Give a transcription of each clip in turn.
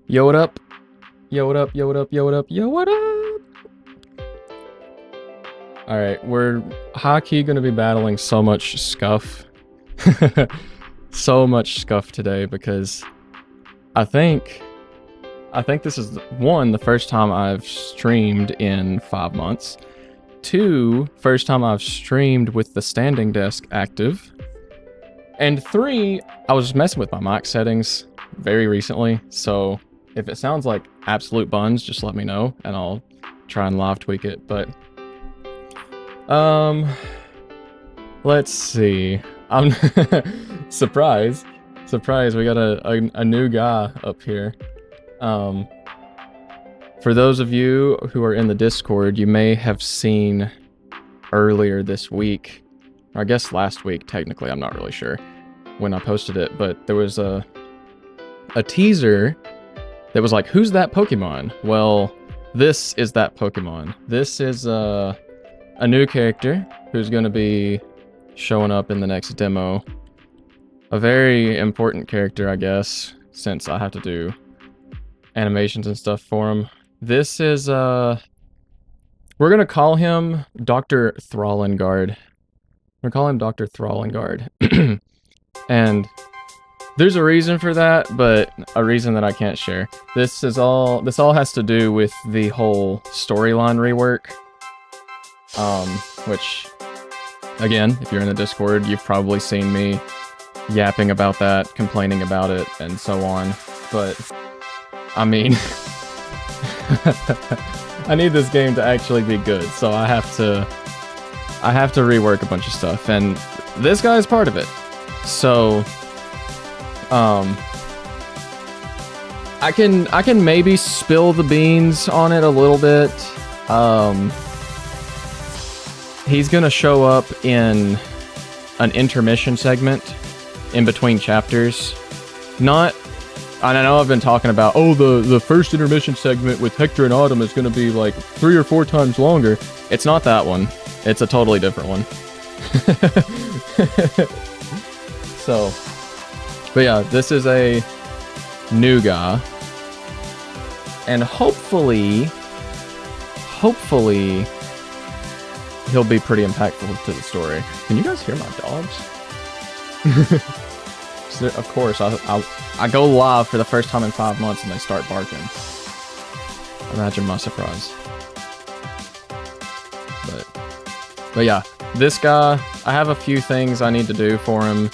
Yo, what up? Yo, what up? Yo, what up? Yo, what up? Yo, what up? Alright, we're high-key gonna be battling so much scuff. So much scuff today because I think this is, one, the first time I've streamed in 5 months. 2, first time I've streamed with the standing desk active. And 3, I was messing with my mic settings very recently, so if it sounds like absolute buns, just let me know and I'll try and live tweak it. But let's see. I'm surprise, we got a new guy up here. For those of you who are in the Discord, you may have seen earlier this week, or I guess last week technically, I'm not really sure when I posted it, but there was a teaser that was like, who's that Pokemon? Well, this is that Pokemon. This is a new character who's going to be showing up in the next demo. A very important character, I guess, since I have to do animations and stuff for him. This is, we're going to call him Dr. Thrallengard. We're going to call him Dr. Thrallengard. And there's a reason for that, but a reason that I can't share. This all has to do with the whole storyline rework. Which, again, if you're in the Discord, you've probably seen me yapping about that, complaining about it, and so on. But, I mean, I need this game to actually be good, so I have to rework a bunch of stuff, and this guy's part of it. So, I can maybe spill the beans on it a little bit. He's gonna show up in an intermission segment in between chapters. Not, and I know I've been talking about, oh, the first intermission segment with Hector and Autumn is gonna be like 3 or 4 times longer. It's not that one. It's a totally different one. So, but yeah, this is a new guy, and hopefully he'll be pretty impactful to the story. Can you guys hear my dogs? So, of course, I go live for the first time in 5 months and they start barking. Imagine my surprise. But yeah, this guy, I have a few things I need to do for him.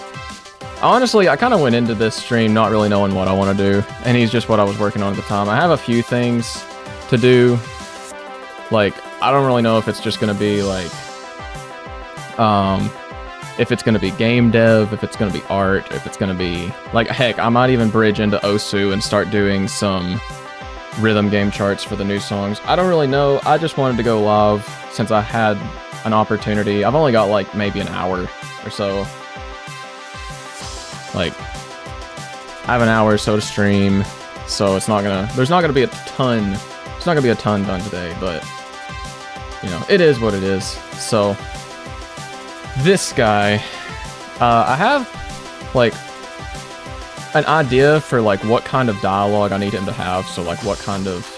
Honestly, I kind of went into this stream not really knowing what I want to do, and he's just what I was working on at the time. I have a few things to do. Like, I don't really know if it's just going to be like, if it's going to be game dev, if it's going to be art, if it's going to be, like, heck, I might even bridge into Osu and start doing some rhythm game charts for the new songs. I don't really know. I just wanted to go live since I had an opportunity. I've only got like maybe an hour or so. Like, I have an hour or so to stream, so there's not gonna be a ton done today, but, you know, it is what it is. So, this guy, I have, like, an idea for, like, what kind of dialogue I need him to have, so, like, what kind of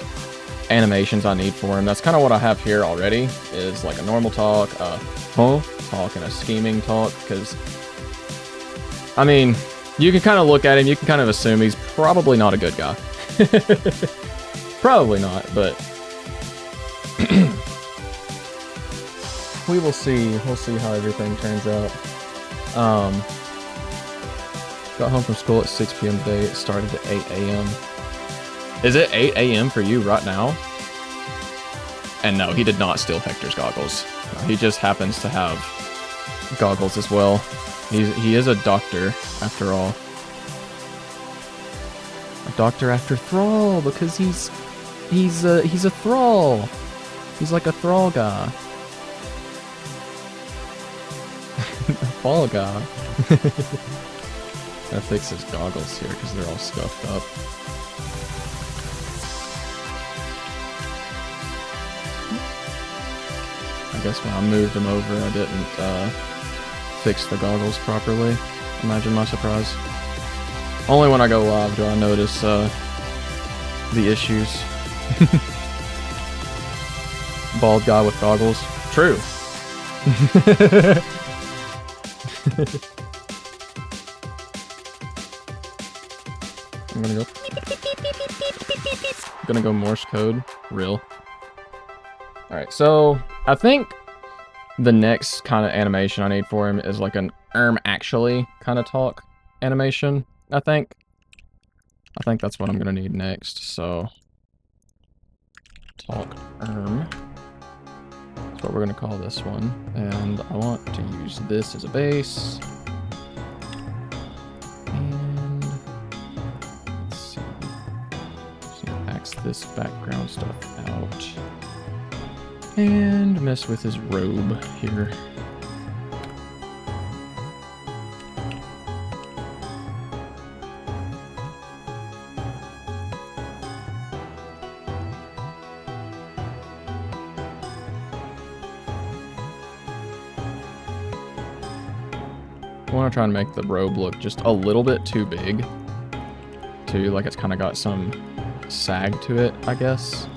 animations I need for him. That's kind of what I have here already, is, like, a normal talk, a talk, and a scheming talk, because, I mean, you can kind of look at him, you can kind of assume he's probably not a good guy. Probably not, but we will see. We'll see how everything turns out. Got home from school at 6 p.m. today. It started at 8 a.m. Is it 8 a.m. for you right now? And no, he did not steal Hector's goggles. He just happens to have goggles as well. He is a doctor, after all. A doctor after Thrall, because he's a thrall. He's like a thrall guy. A fall guy. Gotta fix his goggles here because they're all scuffed up. I guess when I moved him over, I didn't fix the goggles properly. Imagine my surprise. Only when I go live do I notice the issues. Bald guy with goggles. True. I'm gonna go Morse code. Real. Alright, so I think the next kind of animation I need for him is like an actually kind of talk animation, I think. I think that's what I'm gonna need next, so talk that's what we're gonna call this one. And I want to use this as a base. And let's see. Just gonna X this background stuff out. And mess with his robe here. I want to try and make the robe look just a little bit too big. Too, like it's kind of got some sag to it, I guess.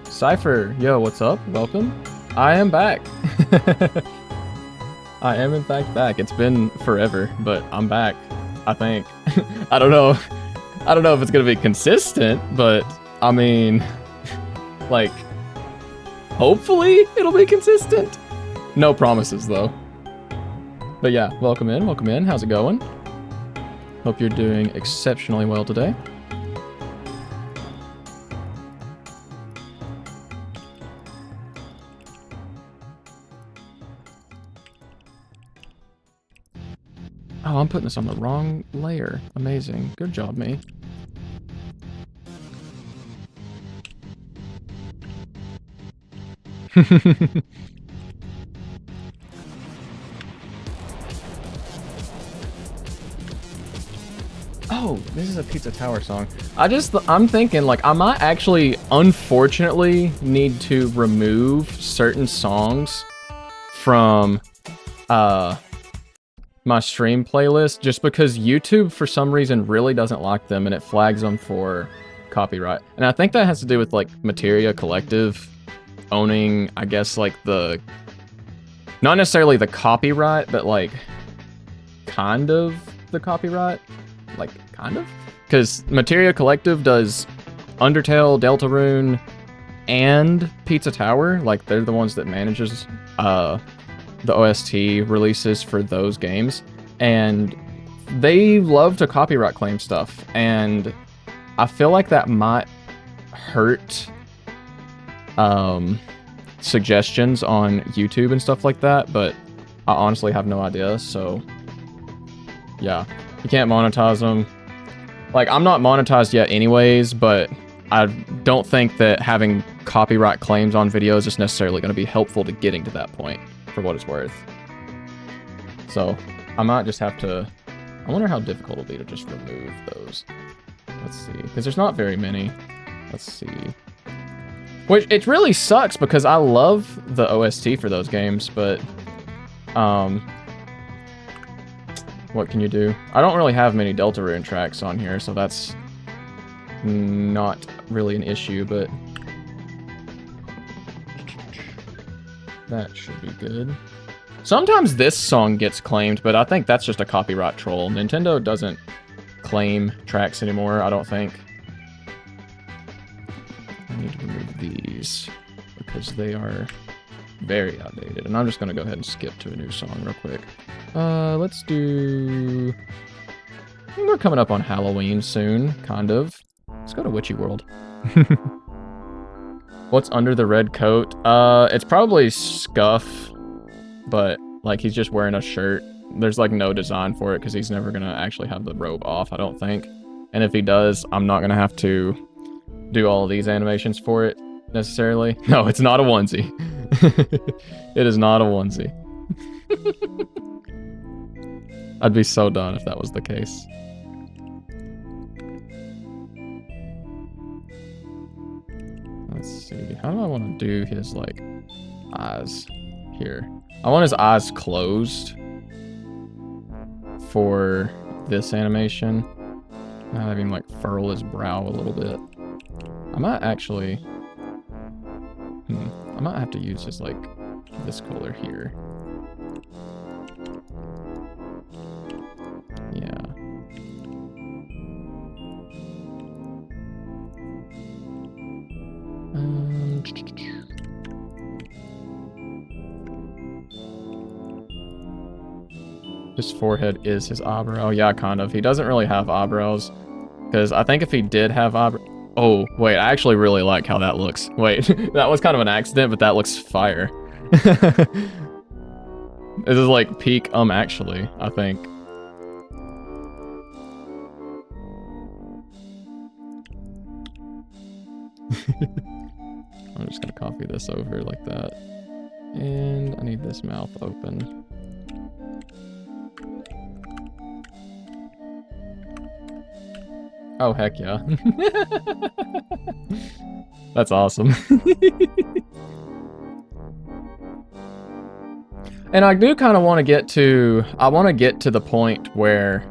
Cypher, yo, what's up? Welcome. I am back. I am in fact back. It's been forever, but I'm back. I think. I don't know. I don't know if it's gonna be consistent, but I mean, like, hopefully it'll be consistent. No promises though. But yeah, welcome in, welcome in. How's it going? Hope you're doing exceptionally well today. Oh, I'm putting this on the wrong layer. Amazing. Good job, me. Oh, this is a Pizza Tower song. I'm thinking, like, I might actually, unfortunately, need to remove certain songs from, my stream playlist just because YouTube for some reason really doesn't like them and it flags them for copyright. And I think that has to do with like Materia Collective owning, I guess, like the, not necessarily the copyright, but like kind of the copyright, like kind of, because Materia Collective does Undertale, Deltarune, and Pizza Tower. Like they're the ones that manages the OST releases for those games, and they love to copyright claim stuff, and I feel like that might hurt suggestions on YouTube and stuff like that, but I honestly have no idea. So yeah, you can't monetize them. Like, I'm not monetized yet anyways, but I don't think that having copyright claims on videos is necessarily going to be helpful to getting to that point, for what it's worth. So I might just have to, I wonder how difficult it'll be to just remove those. Let's see, because there's not very many. Let's see. Which, it really sucks because I love the OST for those games, but what can you do? I don't really have many Deltarune tracks on here, so that's not really an issue, but that should be good. Sometimes this song gets claimed, but I think that's just a copyright troll. Nintendo doesn't claim tracks anymore, I don't think. I need to remove these because they are very outdated. And I'm just going to go ahead and skip to a new song real quick. Let's do... I think we're coming up on Halloween soon, kind of. Let's go to Witchy World. What's under the red coat? It's probably scuff, but like he's just wearing a shirt. There's like no design for it because he's never gonna actually have the robe off, I don't think. And if he does, I'm not gonna have to do all of these animations for it necessarily. No, it's not a onesie. It is not a onesie. I'd be so done if that was the case. Let's see. How do I want to do his, like, eyes here? I want his eyes closed for this animation. I have him, like, furl his brow a little bit. I might actually... I might have to use just, like, this color here. Yeah. His forehead is his eyebrow. Yeah, kind of. He doesn't really have eyebrows. Because I think if he did have eyebrows... Oh, wait, I actually really like how that looks. Wait, that was kind of an accident, but that looks fire. This is like peak, actually, I think. I'm just gonna copy this over like that. And I need this mouth open. Oh, heck yeah. That's awesome. And I do kind of want to get to... I want to get to the point where...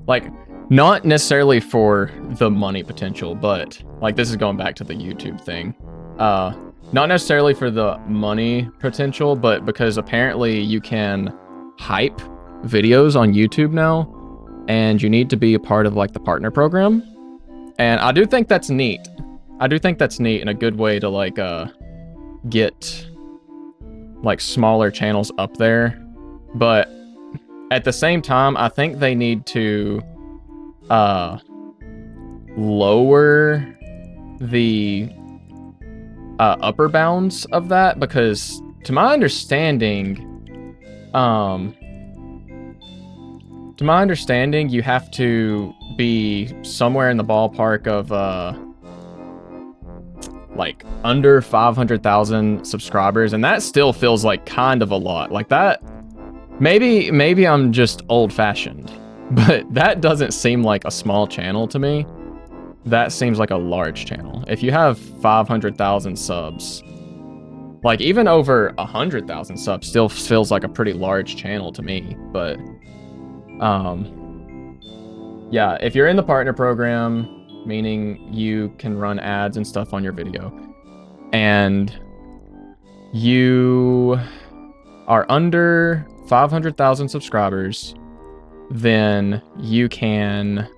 like, not necessarily for the money potential, but... Like, this is going back to the YouTube thing. Not necessarily for the money potential, but because apparently you can hype videos on YouTube now. And you need to be a part of, like, the partner program. And I do think that's neat. I do think that's neat and a good way to, like, get, like, smaller channels up there. But at the same time, I think they need to lower the upper bounds of that, because to my understanding, you have to be somewhere in the ballpark of, like, under 500,000 subscribers, and that still feels like kind of a lot. Like, that... Maybe I'm just old-fashioned, but that doesn't seem like a small channel to me. That seems like a large channel. If you have 500,000 subs, like, even over 100,000 subs still feels like a pretty large channel to me, but... yeah, if you're in the partner program, meaning you can run ads and stuff on your video, and you are under 500,000 subscribers, then you can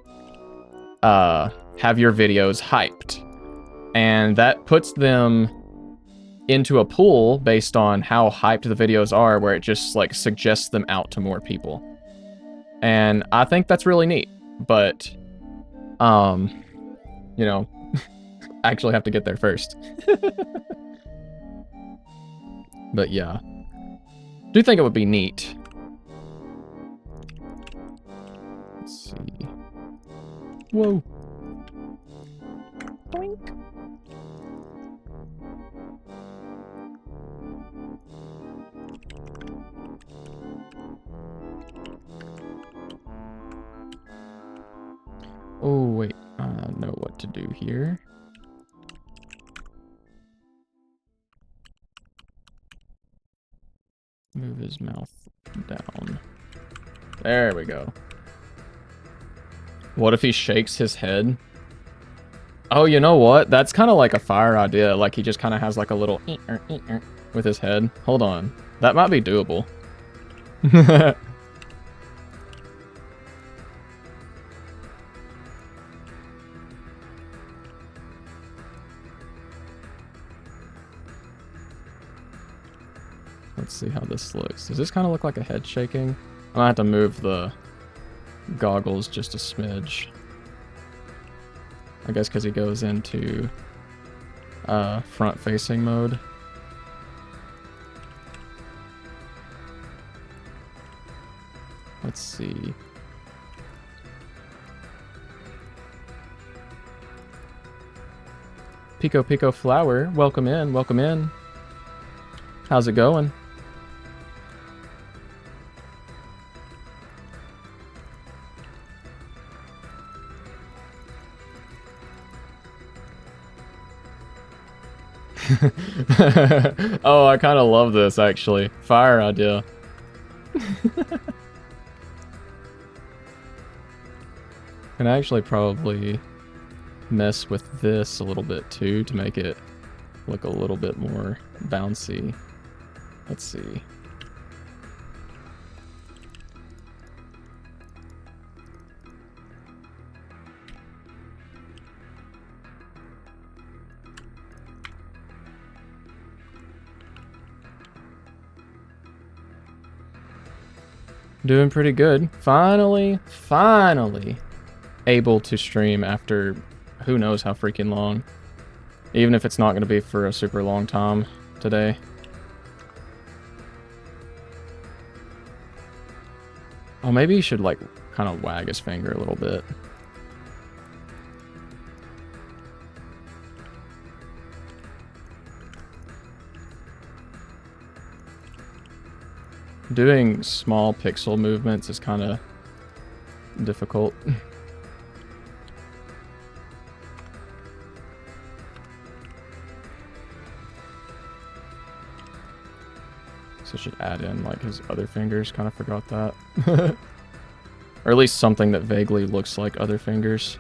have your videos hyped. And that puts them into a pool based on how hyped the videos are, where it just, like, suggests them out to more people. And I think that's really neat, but, you know, I actually have to get there first. But yeah, do think it would be neat. Let's see. Whoa. Boink. Oh, wait. I know what to do here. Move his mouth down. There we go. What if he shakes his head? Oh, you know what? That's kind of like a fire idea. Like, he just kind of has like a little with his head. Hold on. That might be doable. Let's see how this looks. Does this kind of look like a head shaking? I might have to move the goggles just a smidge. I guess because he goes into front-facing mode. Let's see. Pico Pico Flower, welcome in, welcome in. How's it going? Oh, I kind of love this, actually. Fire idea. Can actually probably mess with this a little bit, too, to make it look a little bit more bouncy. Let's see. Doing pretty good. Finally able to stream after who knows how freaking long. Even if it's not going to be for a super long time today. Oh, maybe he should like kind of wag his finger a little bit. Doing small pixel movements is kind of difficult. So I should add in like his other fingers, kind of forgot that. Or at least something that vaguely looks like other fingers.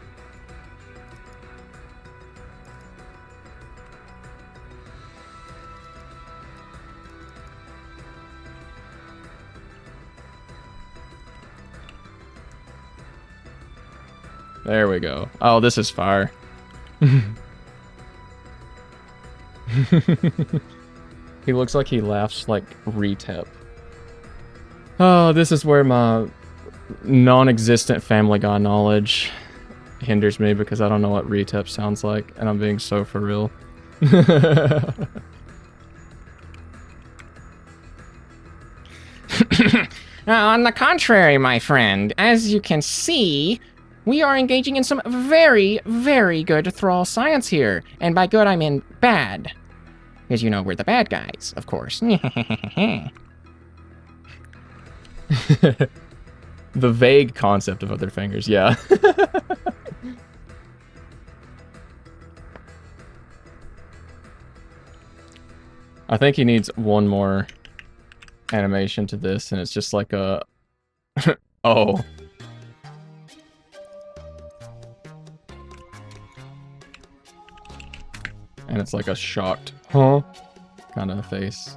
There we go. Oh, this is fire. He looks like he laughs like Retep. Oh, this is where my non-existent Family Guy knowledge hinders me because I don't know what Retep sounds like, and I'm being so for real. On the contrary, my friend, as you can see, we are engaging in some very, very good thrall science here. And by good, I mean bad. Because, you know, we're the bad guys, of course. The vague concept of other fingers, yeah. I think he needs one more animation to this, and it's just like a... Oh. And it's like a shocked, huh? Kind of face.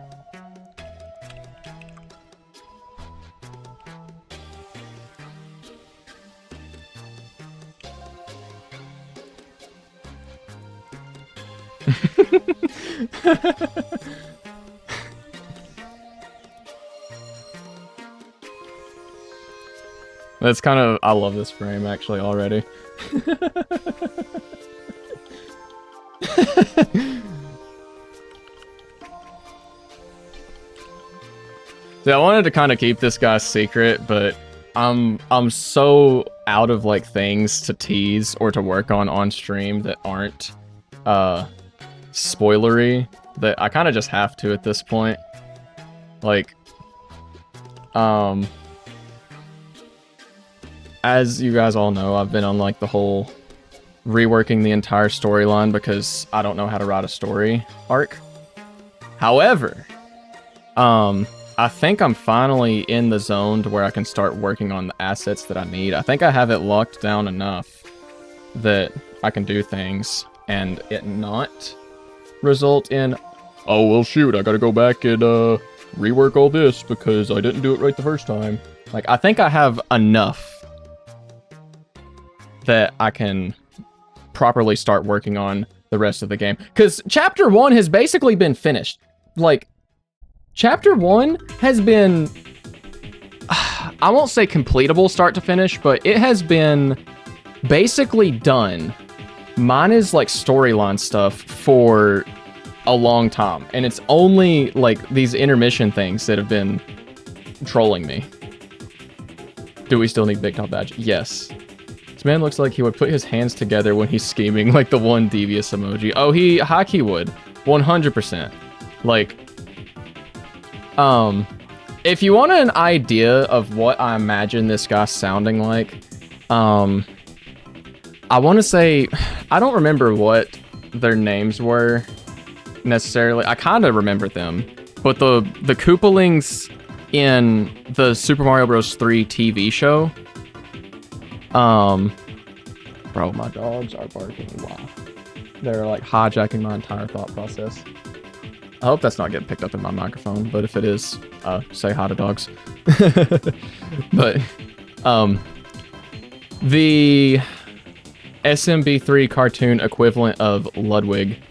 That's kind of... I love this frame, actually, already. See, I wanted to kind of keep this guy secret, but I'm so out of like things to tease or to work on stream that aren't spoilery that I kind of just have to at this point. Like, as you guys all know, I've been on like the whole reworking the entire storyline because I don't know how to write a story arc. However, I think I'm finally in the zone to where I can start working on the assets that I need. I think I have it locked down enough that I can do things and it not result in, oh, well, shoot, I gotta go back and rework all this because I didn't do it right the first time. Like, I think I have enough that I can properly start working on the rest of the game. Because Chapter 1 has basically been finished. Like, Chapter 1 has been, I won't say completable start to finish, but it has been basically done. Mine is like storyline stuff for a long time, and it's only like these intermission things that have been trolling me. Do we still need Big Top Badge? Yes. This man looks like he would put his hands together when he's scheming, like the one devious emoji. Oh, he would. 100%. Like, if you want an idea of what I imagine this guy sounding like, I want to say, I don't remember what their names were necessarily. I kind of remember them, but the Koopalings in the Super Mario Bros. 3 TV show. Bro, my dogs are barking. Wow, they're like hijacking my entire thought process. I hope that's not getting picked up in my microphone, but if it is, say hi to dogs. But the SMB3 cartoon equivalent of Ludwig.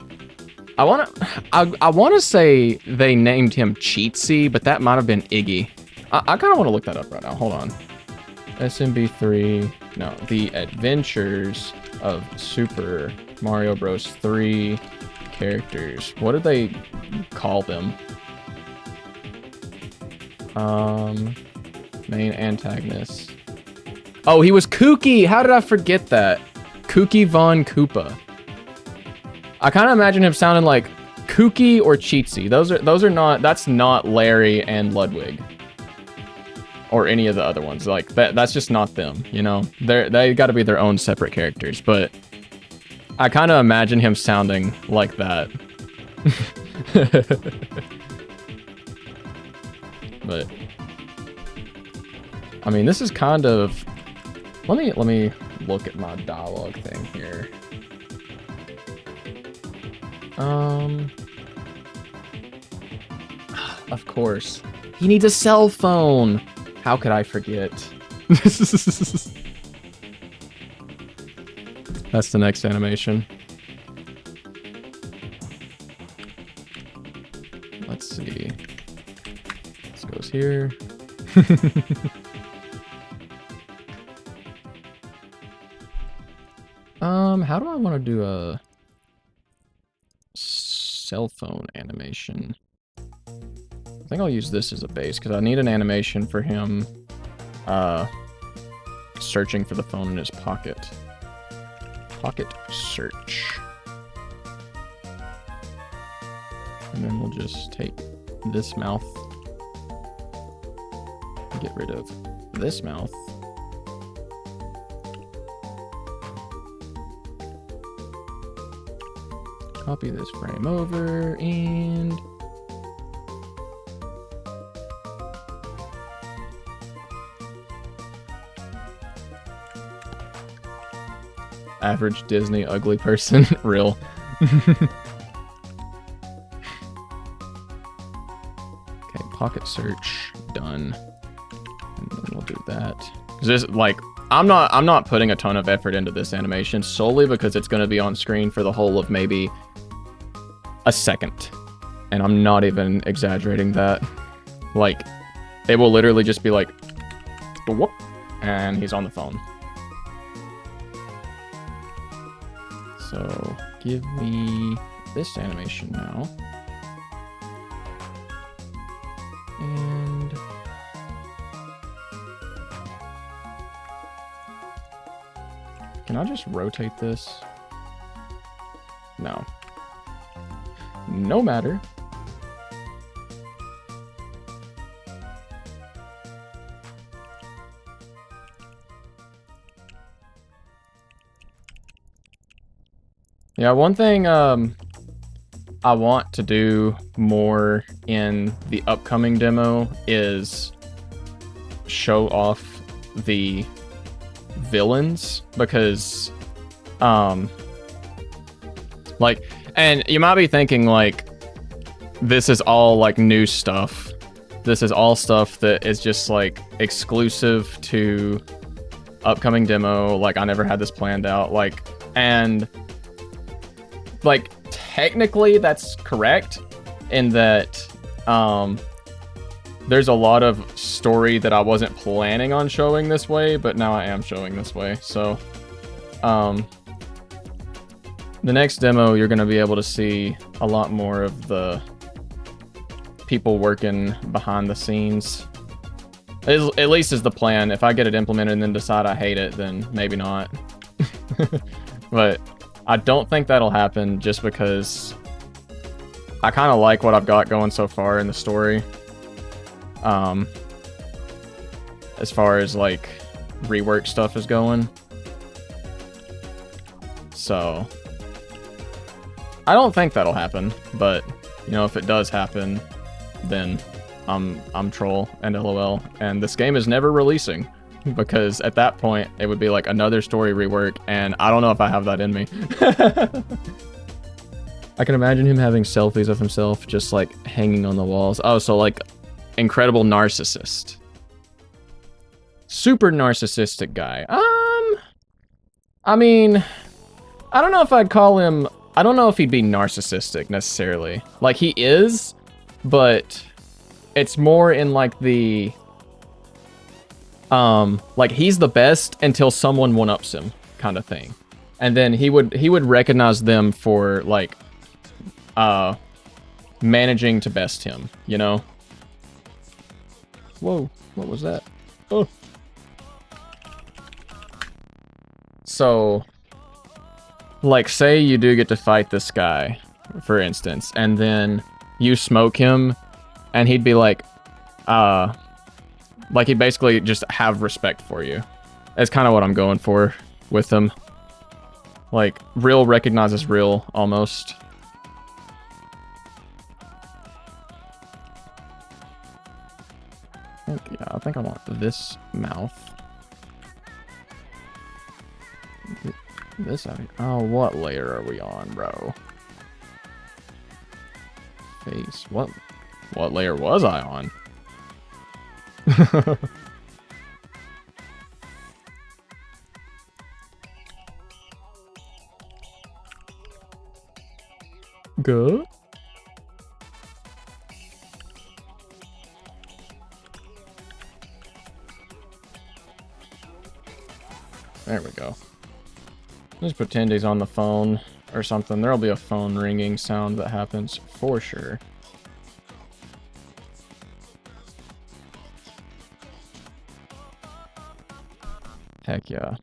I wanna say they named him Cheatsy, but that might have been Iggy. I kind of want to look that up right now. Hold on. SMB3. No, The Adventures of Super Mario Bros. 3 characters. What did they call them? Main antagonist. Oh, he was Kooky. How did I forget that? Kooky Von Koopa. I kind of imagine him sounding like Kooky or Cheatsy. Those are not. That's not Larry and Ludwig, or any of the other ones. Like that's just not them. You know, they got to be their own separate characters. But I kind of imagine him sounding like that. But I mean, this is kind of. Let me look at my dialogue thing here. Of course. He needs a cell phone. How could I forget? That's the next animation. Let's see. This goes here. How do I want to do a cell phone animation? I think I'll use this as a base because I need an animation for him searching for the phone in his pocket. Pocket search. And then we'll just take this mouth, get rid of this mouth. Copy this frame over and average Disney ugly person. Real. Okay, pocket search done. And then we'll do that. Just like I'm not putting a ton of effort into this animation solely because it's going to be on screen for the whole of maybe a second. And I'm not even exaggerating that. Like, it will literally just be like, whoop, and he's on the phone. So, give me this animation now. And can I just rotate this? No. No matter. Yeah, one thing I want to do more in the upcoming demo is show off the villains, because like, and you might be thinking like this is all like new stuff. This is all stuff that is just like exclusive to upcoming demo. Like, I never had this planned out. Like, and like technically that's correct in that there's a lot of story that I wasn't planning on showing this way, but now I am showing this way. So the next demo, you're going to be able to see a lot more of the people working behind the scenes. At least is the plan. If I get it implemented and then decide I hate it, then maybe not. But I don't think that'll happen, just because I kind of like what I've got going so far in the story. As far as like rework stuff is going. So I don't think that'll happen, but you know, if it does happen, then I'm troll and LOL, and this game is never releasing because at that point it would be like another story rework, and I don't know if I have that in me. I can imagine him having selfies of himself just like hanging on the walls. Oh, so like incredible narcissist. Super narcissistic guy. I mean, I don't know if I'd call him, I don't know if he'd be narcissistic necessarily. Like he is, but it's more in like the, like he's the best until someone one-ups him kind of thing. And then he would recognize them for like, managing to best him, you know? Whoa, what was that? Oh. So, like, say you do get to fight this guy, for instance, and then you smoke him, and he'd be like he'd basically just have respect for you. That's kind of what I'm going for with him. Like, real recognizes real, almost. I think I want this mouth. This out here. Oh, what layer are we on, bro? Face. What layer was I on? Good. There we go. Just pretend he's on the phone or something. There'll be a phone ringing sound that happens for sure. Heck yeah.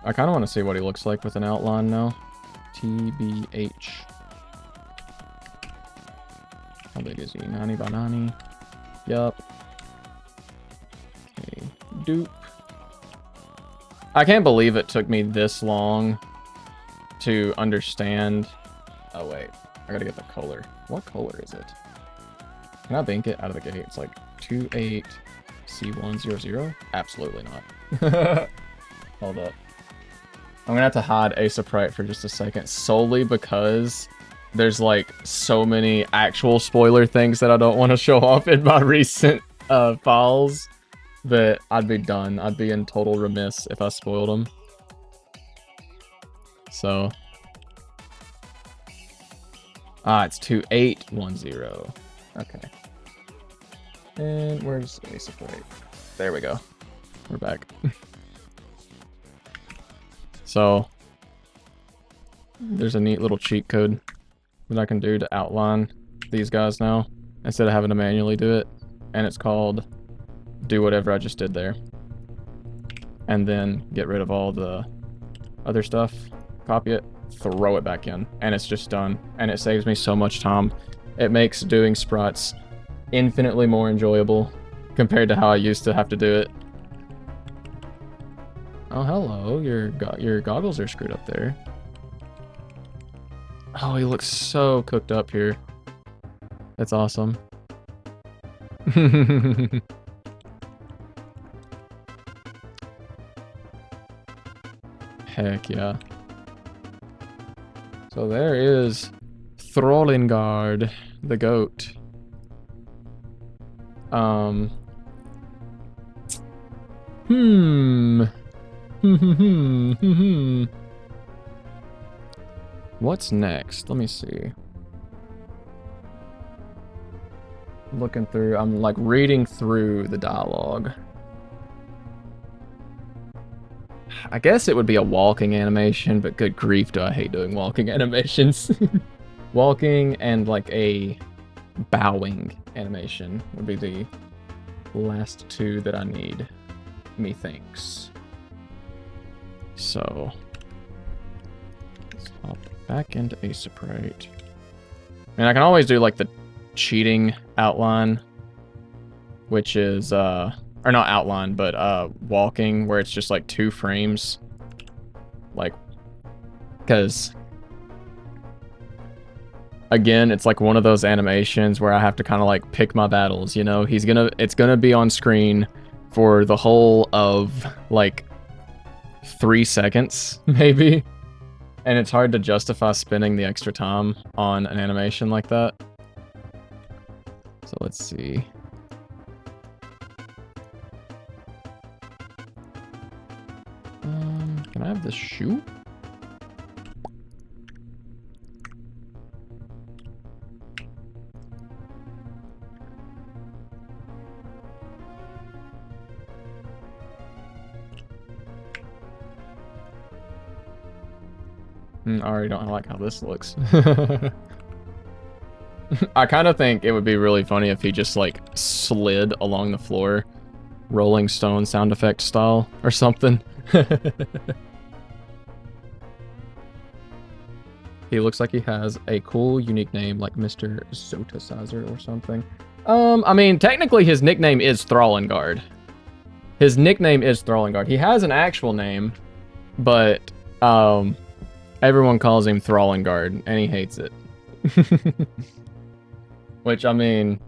I kind of want to see what he looks like with an outline now. TBH. How big is he? 90 by 90. Yup. Okay. Doop. I can't believe it took me this long to understand. Oh wait, I gotta get the color. What color is it? Can I bank it out of the gate? It's like 28C100? Absolutely not. Hold up. I'm gonna have to hide Asaprite for just a second, solely because there's like so many actual spoiler things that I don't want to show off in my recent files. That I'd be done. I'd be in total remiss if I spoiled them. So. It's 2810. Okay. And where's Ace of Plate? There we go. We're back. So. There's a neat little cheat code that I can do to outline these guys now, instead of having to manually do it. And it's called do whatever I just did there, and then get rid of all the other stuff, copy it, throw it back in, and it's just done, and it saves me so much time. It makes doing sprites infinitely more enjoyable compared to how I used to have to do it. Oh, hello, your goggles are screwed up there. Oh, he looks so cooked up here. That's awesome. Heck yeah. So there is Throlingard, the goat. What's next? Let me see. Looking through, I'm like reading through the dialogue. I guess it would be a walking animation, but good grief, do I hate doing walking animations. Walking and like a bowing animation would be the last two that I need, methinks. So, let's hop back into Asaprite. And I can always do like the cheating outline, which is, or not outline, but walking, where it's just like 2 frames. Like, because again, it's like one of those animations where I have to kind of like pick my battles, you know? It's gonna be on screen for the whole of like 3 seconds, maybe. And it's hard to justify spending the extra time on an animation like that. So let's see. Can I have this shoe? I already don't like how this looks. I kind of think it would be really funny if he just like slid along the floor, Rolling Stone sound effect style or something. He looks like he has a cool, unique name like Mr. Zotasizer or something. I mean, technically his nickname is Thrallengard. His nickname is Thrallengard. He has an actual name, but everyone calls him Thrallengard, and he hates it. Which, I'm him,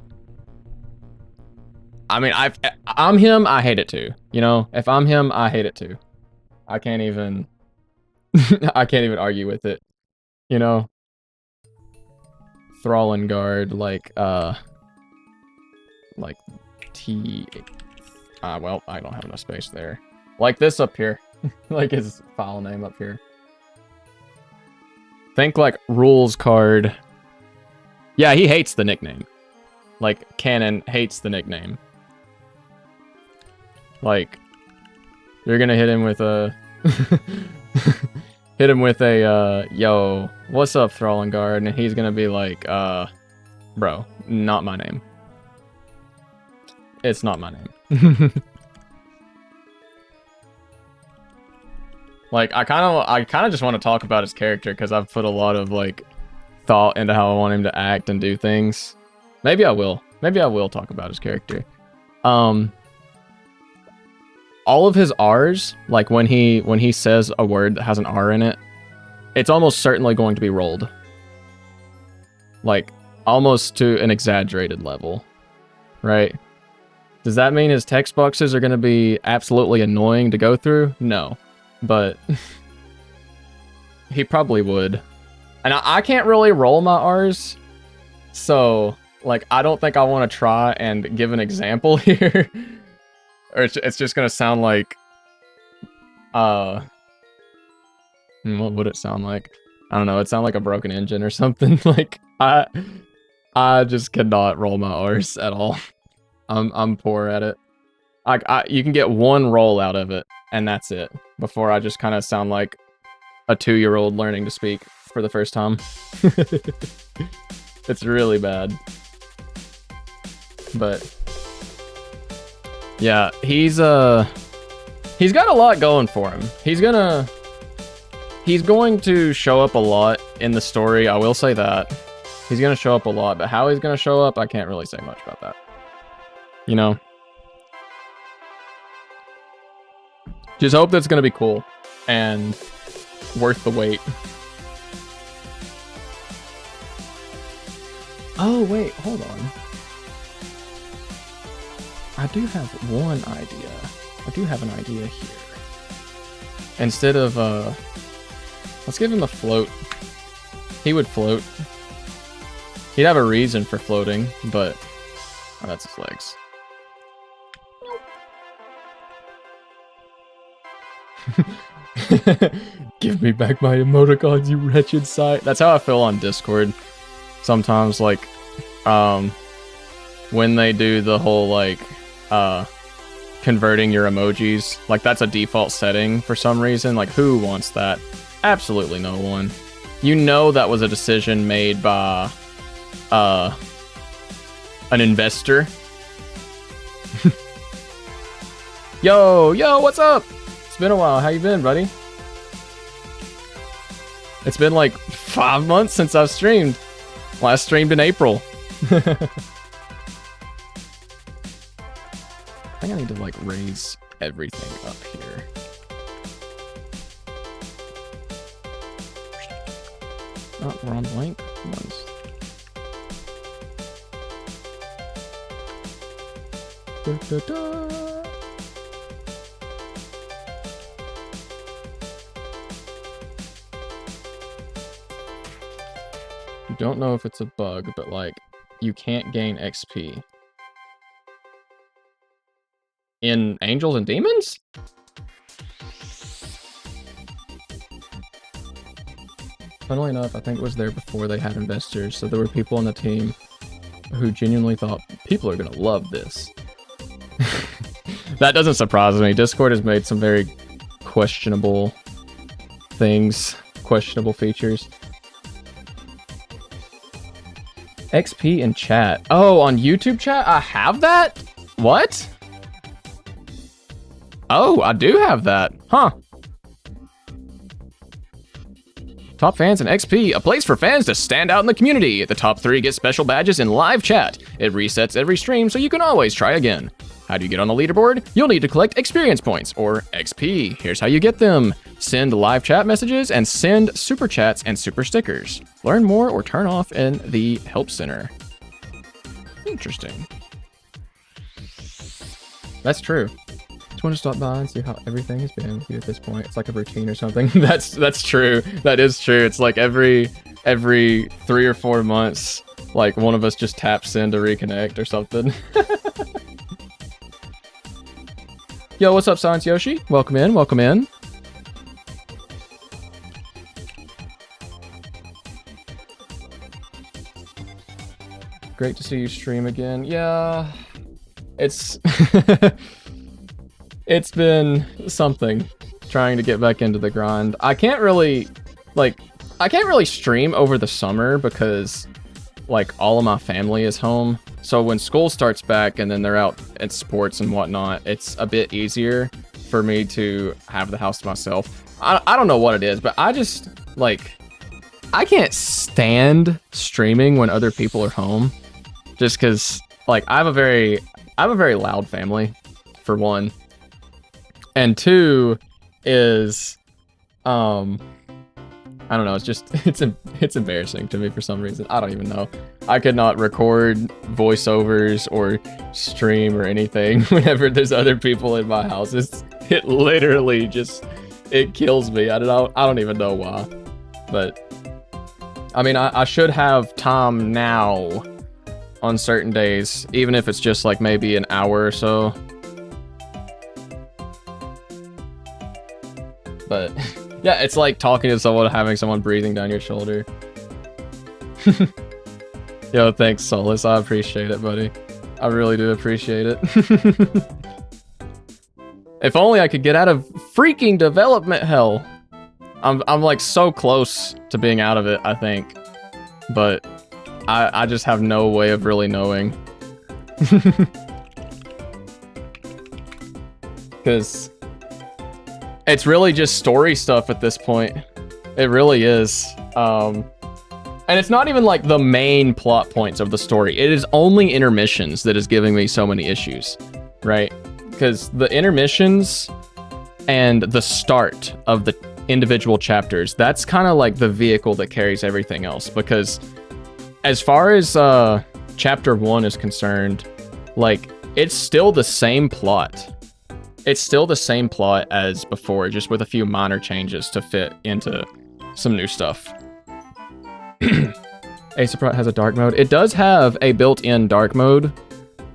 I hate it too. You know, if I'm him, I hate it too. I can't even, I can't even argue with it. You know, Thrallengard, like T. Well, I don't have enough space there. Like this up here, like his file name up here. Think like rules card. Yeah, he hates the nickname. Like, Canon hates the nickname. Like, you're gonna hit him with a... hit him with a, yo, what's up, Thrallengard? And he's gonna be like, bro, not my name. It's not my name. Like, I kind of just want to talk about his character, because I've put a lot of, like, thought into how I want him to act and do things. Maybe I will. Maybe I will talk about his character. All of his R's, like when he says a word that has an R in it, it's almost certainly going to be rolled. Like, almost to an exaggerated level. Right? Does that mean his text boxes are going to be absolutely annoying to go through? No. But he probably would. And I can't really roll my R's, so, like, I don't think I want to try and give an example here. Or it's just gonna sound like, what would it sound like? I don't know, it'd sound like a broken engine or something. Like, I just cannot roll my R's at all. I'm poor at it. You can get one roll out of it, and that's it, before I just kind of sound like a 2-year-old learning to speak for the first time. It's really bad. But yeah, he's got a lot going for him. He's going to show up a lot in the story, I will say that. He's going to show up a lot, but how he's going to show up, I can't really say much about that. You know? Just hope that's going to be cool and worth the wait. Oh, wait, hold on. I do have one idea. I do have an idea here. Instead of, let's give him a float. He would float. He'd have a reason for floating, but... Oh, that's his legs. Give me back my emoticons, you wretched sight. That's how I feel on Discord. Sometimes, like, when they do the whole, like, converting your emojis, like, that's a default setting for some reason. Like, who wants that? Absolutely no one. You know that was a decision made by, an investor. Yo, what's up? It's been a while. How you been, buddy? It's been like 5 months since I've streamed. Last streamed in April. I think I need to like raise everything up here. Oh, we're on blank. Once. Da, da, da. You don't know if it's a bug, but like, you can't gain XP. In Angels and Demons? Funnily enough, I think it was there before they had investors, so there were people on the team who genuinely thought, people are gonna love this. That doesn't surprise me. Discord has made some very questionable things, questionable features. XP in chat. Oh, on YouTube chat? I have that? What? Oh, I do have that. Huh. Top fans and XP, a place for fans to stand out in the community. The top 3 get special badges in live chat. It resets every stream, so you can always try again. How do you get on the leaderboard? You'll need to collect experience points, or XP. Here's how you get them. Send live chat messages and send super chats and super stickers. Learn more or turn off in the help center. Interesting. That's true. Just want to stop by and see how everything has been with you at this point. It's like a routine or something. That's true. That is true. It's like every 3 or 4 months, like one of us just taps in to reconnect or something. Yo, what's up, Science Yoshi? Welcome in, welcome in. Great to see you stream again. Yeah, it's it's been something trying to get back into the grind. I can't really stream over the summer because like all of my family is home. So when school starts back and then they're out at sports and whatnot, it's a bit easier for me to have the house to myself. I don't know what it is, but I just like, I can't stand streaming when other people are home, just because like I have a very loud family, for one, and two is I don't know, it's just, it's embarrassing to me for some reason. I don't even know. I could not record voiceovers or stream or anything whenever there's other people in my house. It literally just, it kills me. I don't even know why. But, I mean, I should have time now on certain days, even if it's just like maybe an hour or so. But... yeah, it's like talking to someone, having someone breathing down your shoulder. Yo, thanks, Solus. I appreciate it, buddy. I really do appreciate it. If only I could get out of freaking development hell. I'm like so close to being out of it, I think. But I just have no way of really knowing. Because... it's really just story stuff at this point. It really is. And it's not even like the main plot points of the story. It is only intermissions that is giving me so many issues, right? Because the intermissions and the start of the individual chapters, that's kind of like the vehicle that carries everything else. Because as far as chapter 1 is concerned, like, it's still the same plot. It's still the same plot as before, just with a few minor changes to fit into some new stuff. Aesoprat has a dark mode. It does have a built-in dark mode,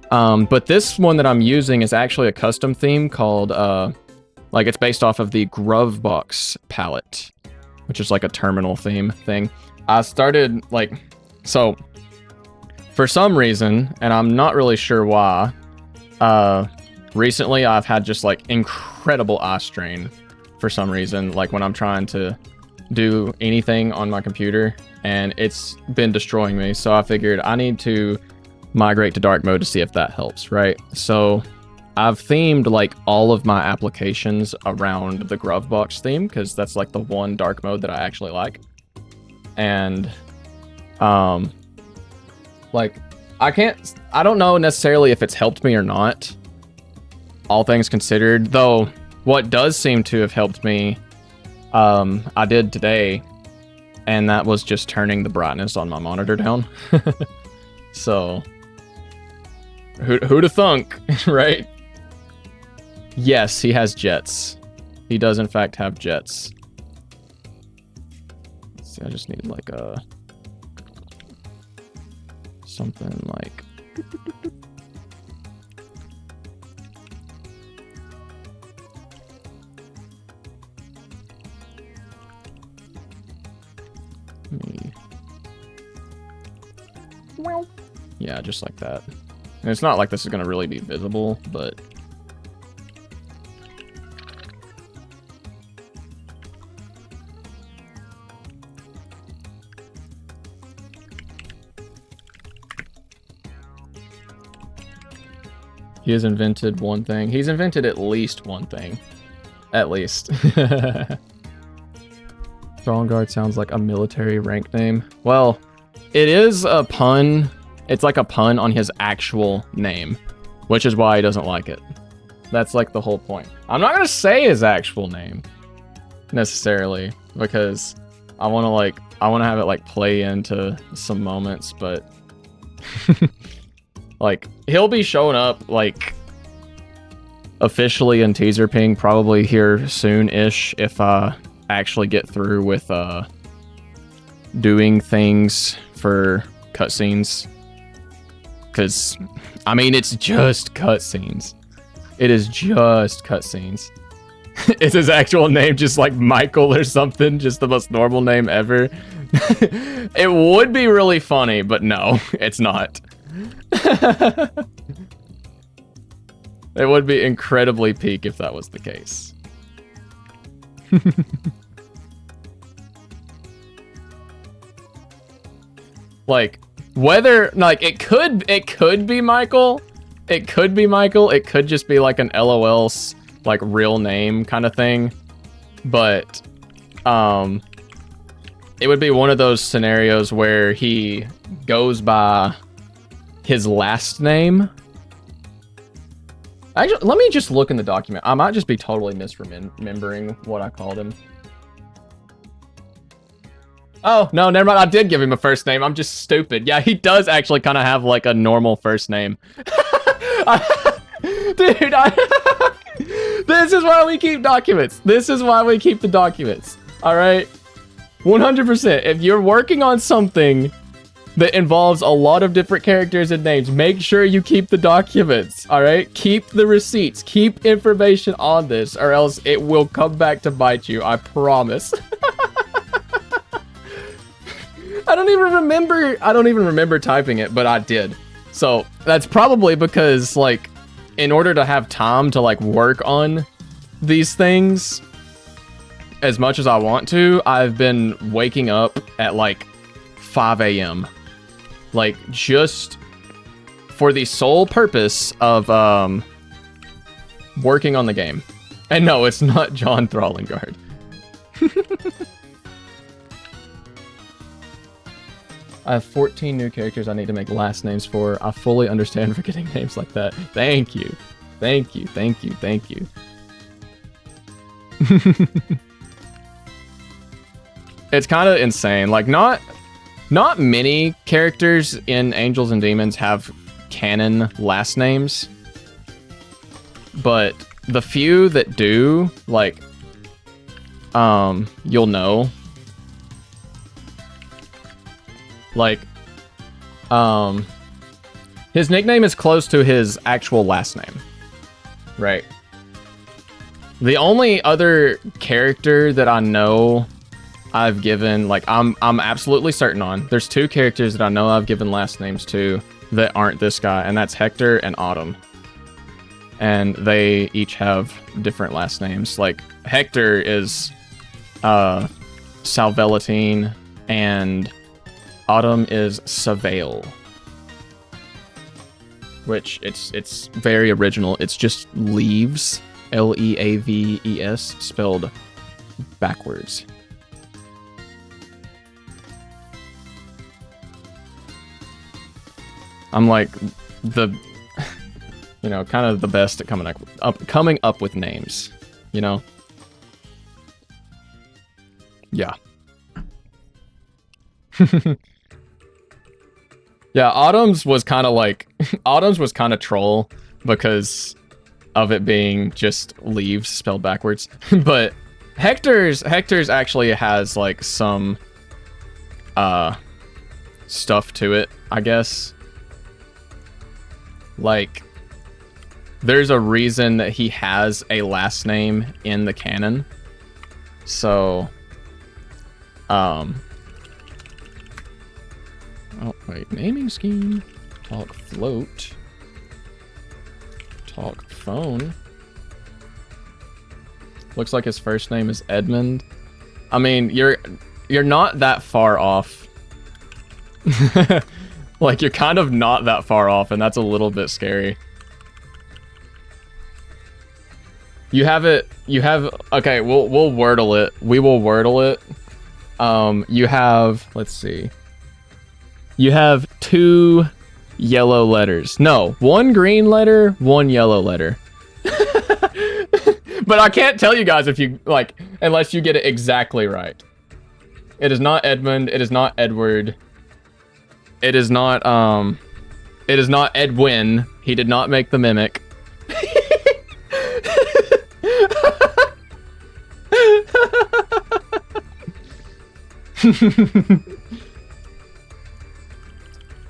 but this one that I'm using is actually a custom theme called, like, it's based off of the Grovebox palette, which is like a terminal theme thing. I started, like, so, for some reason, and I'm not really sure why, recently, I've had just like incredible eye strain for some reason, like when I'm trying to do anything on my computer, and it's been destroying me. So I figured I need to migrate to dark mode to see if that helps, right? So I've themed like all of my applications around the Grovebox theme, because that's like the one dark mode that I actually like. And like I don't know necessarily if it's helped me or not, all things considered, though what does seem to have helped me, I did today, and that was just turning the brightness on my monitor down. So, who'da thunk, right? Yes, he has jets. He does in fact have jets. Let's see, I just need like a something like me. Well, yeah, just like that. And it's not like this is gonna really be visible, but he has invented one thing. He's invented at least one thing. At least. Throne Guard sounds like a military rank name. Well, it is a pun. It's like a pun on his actual name, which is why he doesn't like it. That's like the whole point. I'm not gonna say his actual name necessarily because I want to have it like play into some moments, but like he'll be showing up like officially in teaser ping probably here soon-ish if I actually get through with doing things for cutscenes. Because, I mean, it's just cutscenes. It is just cutscenes. Is his actual name just like Michael or something? Just the most normal name ever? It would be really funny, but no, it's not. It would be incredibly peak if that was the case. Like, whether, like, it could be Michael. It could be Michael. It could just be like an LOL's, like, real name kind of thing. But, it would be one of those scenarios where he goes by his last name. Actually, let me just look in the document. I might just be totally misremembering what I called him. Oh, no, never mind. I did give him a first name. I'm just stupid. Yeah, he does actually kind of have like a normal first name. Dude, this is why we keep documents. This is why we keep the documents. All right? 100%. If you're working on something that involves a lot of different characters and names, make sure you keep the documents. All right? Keep the receipts. Keep information on this, or else it will come back to bite you. I promise. I don't even remember typing it, but I did. So that's probably because, like, in order to have time to like work on these things as much as I want to, I've been waking up at like 5 a.m. like just for the sole purpose of working on the game. And no, it's not John Thrallingard. I have 14 new characters I need to make last names for. I fully understand forgetting names like that. Thank you. Thank you. Thank you. Thank you. It's kind of insane. Like, not many characters in Angels and Demons have canon last names. But the few that do, like, you'll know. Like, his nickname is close to his actual last name, right? The only other character that I know I've given, like, I'm absolutely certain on, there's two characters that I know I've given last names to that aren't this guy, and that's Hector and Autumn. And they each have different last names. Like, Hector is, Salvelatine, and Autumn is Savale, which it's very original. It's just leaves, Leaves, spelled backwards. I'm like the, you know, kind of the best at coming up with names, you know? Yeah. Yeah, Autumn's was kind of like Autumn's was kind of troll because of it being just leaves spelled backwards. But Hector's actually has like some stuff to it, I guess. Like there's a reason that he has a last name in the canon. So oh wait, naming scheme, talk float, talk phone. Looks like his first name is Edmund. I mean, you're not that far off. Like, you're kind of not that far off, and that's a little bit scary. You have, okay, we'll wordle it. We will wordle it. You have, let's see. You have 2 yellow letters. No, 1 green letter, 1 yellow letter. But I can't tell you guys if you, like, unless you get it exactly right. It is not Edmund. It is not Edward. It is not Edwin. He did not make the mimic.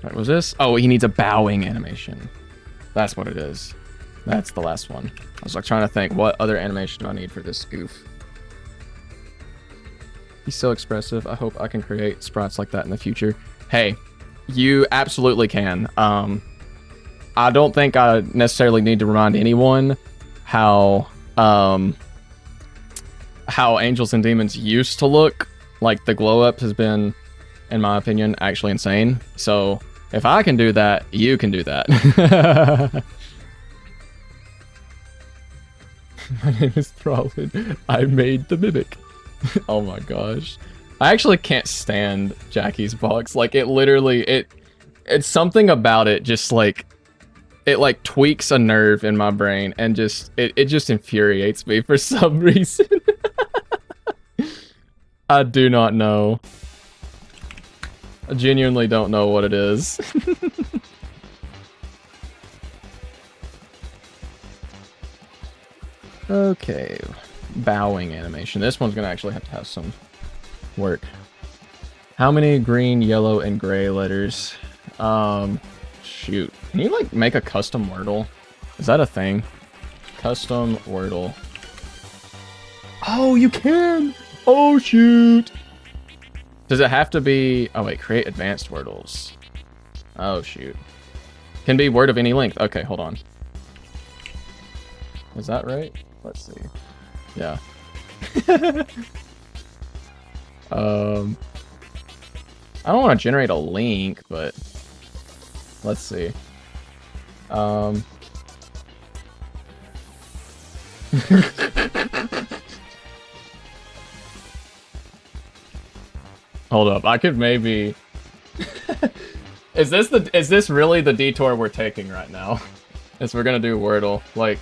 What was this? Oh, he needs a bowing animation. That's what it is. That's the last one. I was like trying to think, what other animation do I need for this goof? He's so expressive. I hope I can create sprites like that in the future. Hey, you absolutely can. I don't think I necessarily need to remind anyone how Angels and Demons used to look. Like, the glow up has been, in my opinion, actually insane. So if I can do that, you can do that. My name is Thrallin. I made the mimic. Oh my gosh. I actually can't stand Jackie's box. Like, it literally, it's something about it just like, it like tweaks a nerve in my brain and just, it just infuriates me for some reason. I do not know. I genuinely don't know what it is. Okay, bowing animation. This one's gonna actually have to have some work. How many green, yellow, and gray letters? Shoot. Can you like make a custom Wordle? Is that a thing? Custom Wordle. Oh, you can! Oh, shoot! Does it have to be... Oh, wait. Create advanced Wordles. Oh, shoot. Can be word of any length. Okay, hold on. Is that right? Let's see. Yeah. I don't want to generate a link, but... Let's see. Hold up, I could maybe... Is this really the detour we're taking right now? Is we're gonna do Wordle, like...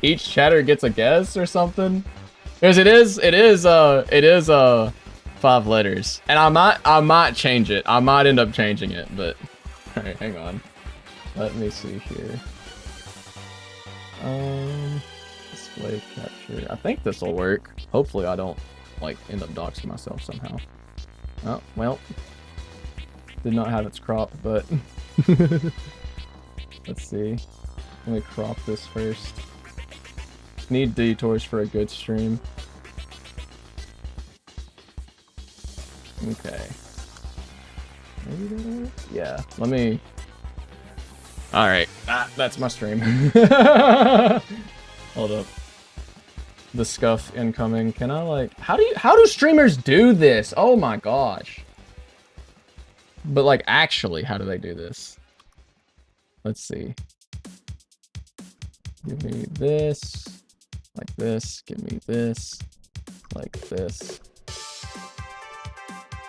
each chatter gets a guess or something? Because it is 5 letters. And I might change it. I might end up changing it, but... Alright, hang on. Let me see here. Display capture. I think this will work. Hopefully I don't, like, end up doxing myself somehow. Oh, well. Did not have its crop, but... Let's see. Let me crop this first. Need detours for a good stream. Okay. Maybe that'll work? Yeah, let me... Alright, that's my stream. Hold up. The scuff incoming. Can I, like... How do streamers do this? Oh my gosh. But, like, actually, how do they do this? Let's see. Give me this. Like this. Give me this. Like this.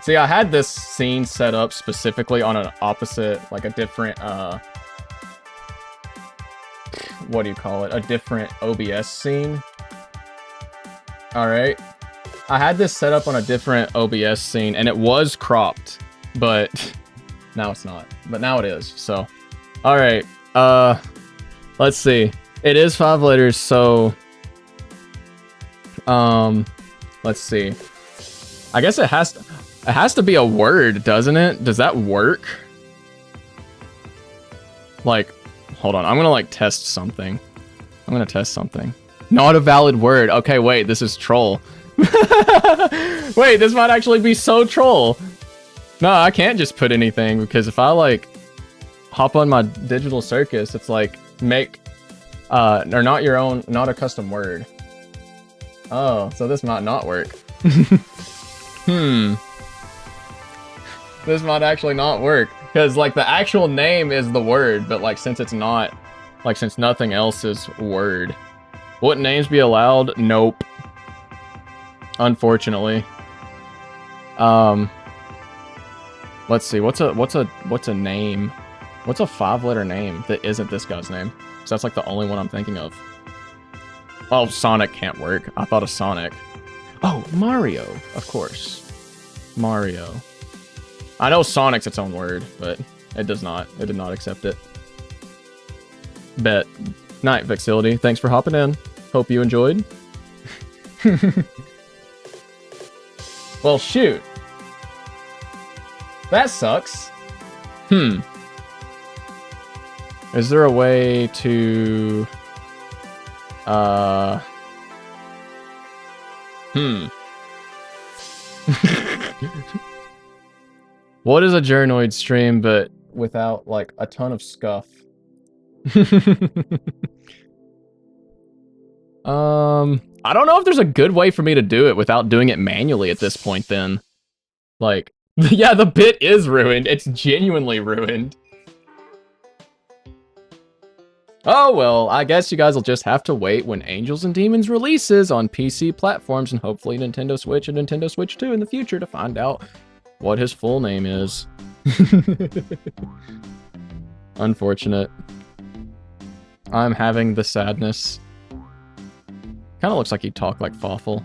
See, I had this scene set up specifically on an opposite, like a different, what do you call it? A different OBS scene. Alright. I had this set up on a different OBS scene, and it was cropped, but now it's not. But now it is. So, all right. Let's see. It is 5 letters, so let's see. I guess it has to be a word, doesn't it? Does that work? Like, hold on. I'm gonna like test something. I'm gonna test something. Not a valid word. Okay, wait. This is troll. Wait, this might actually be so troll. No, I can't just put anything because if I like hop on my digital circus, it's like make or not your own, not a custom word. Oh, so this might not work. This might actually not work because like the actual name is the word, but like since it's not, like since nothing else is word. What names be allowed? Nope. Unfortunately. Let's see. What's a name? What's a 5-letter name that isn't this guy's name? Because that's like the only one I'm thinking of. Oh, Sonic can't work. I thought of Sonic. Oh, Mario, of course. Mario. I know Sonic's its own word, but it does not. It did not accept it. Bet. Night, Vexility. Thanks for hopping in. Hope you enjoyed. Well, shoot. That sucks. Is there a way to... What is a Journoid stream, but without, like, a ton of scuff? I don't know if there's a good way for me to do it without doing it manually at this point, then. Like, yeah, the bit is ruined. It's genuinely ruined. Oh, well, I guess you guys will just have to wait when Angels and Demons releases on PC platforms and hopefully Nintendo Switch and Nintendo Switch 2 in the future to find out what his full name is. Unfortunate. I'm having the sadness. Kind of looks like he talked like Fawful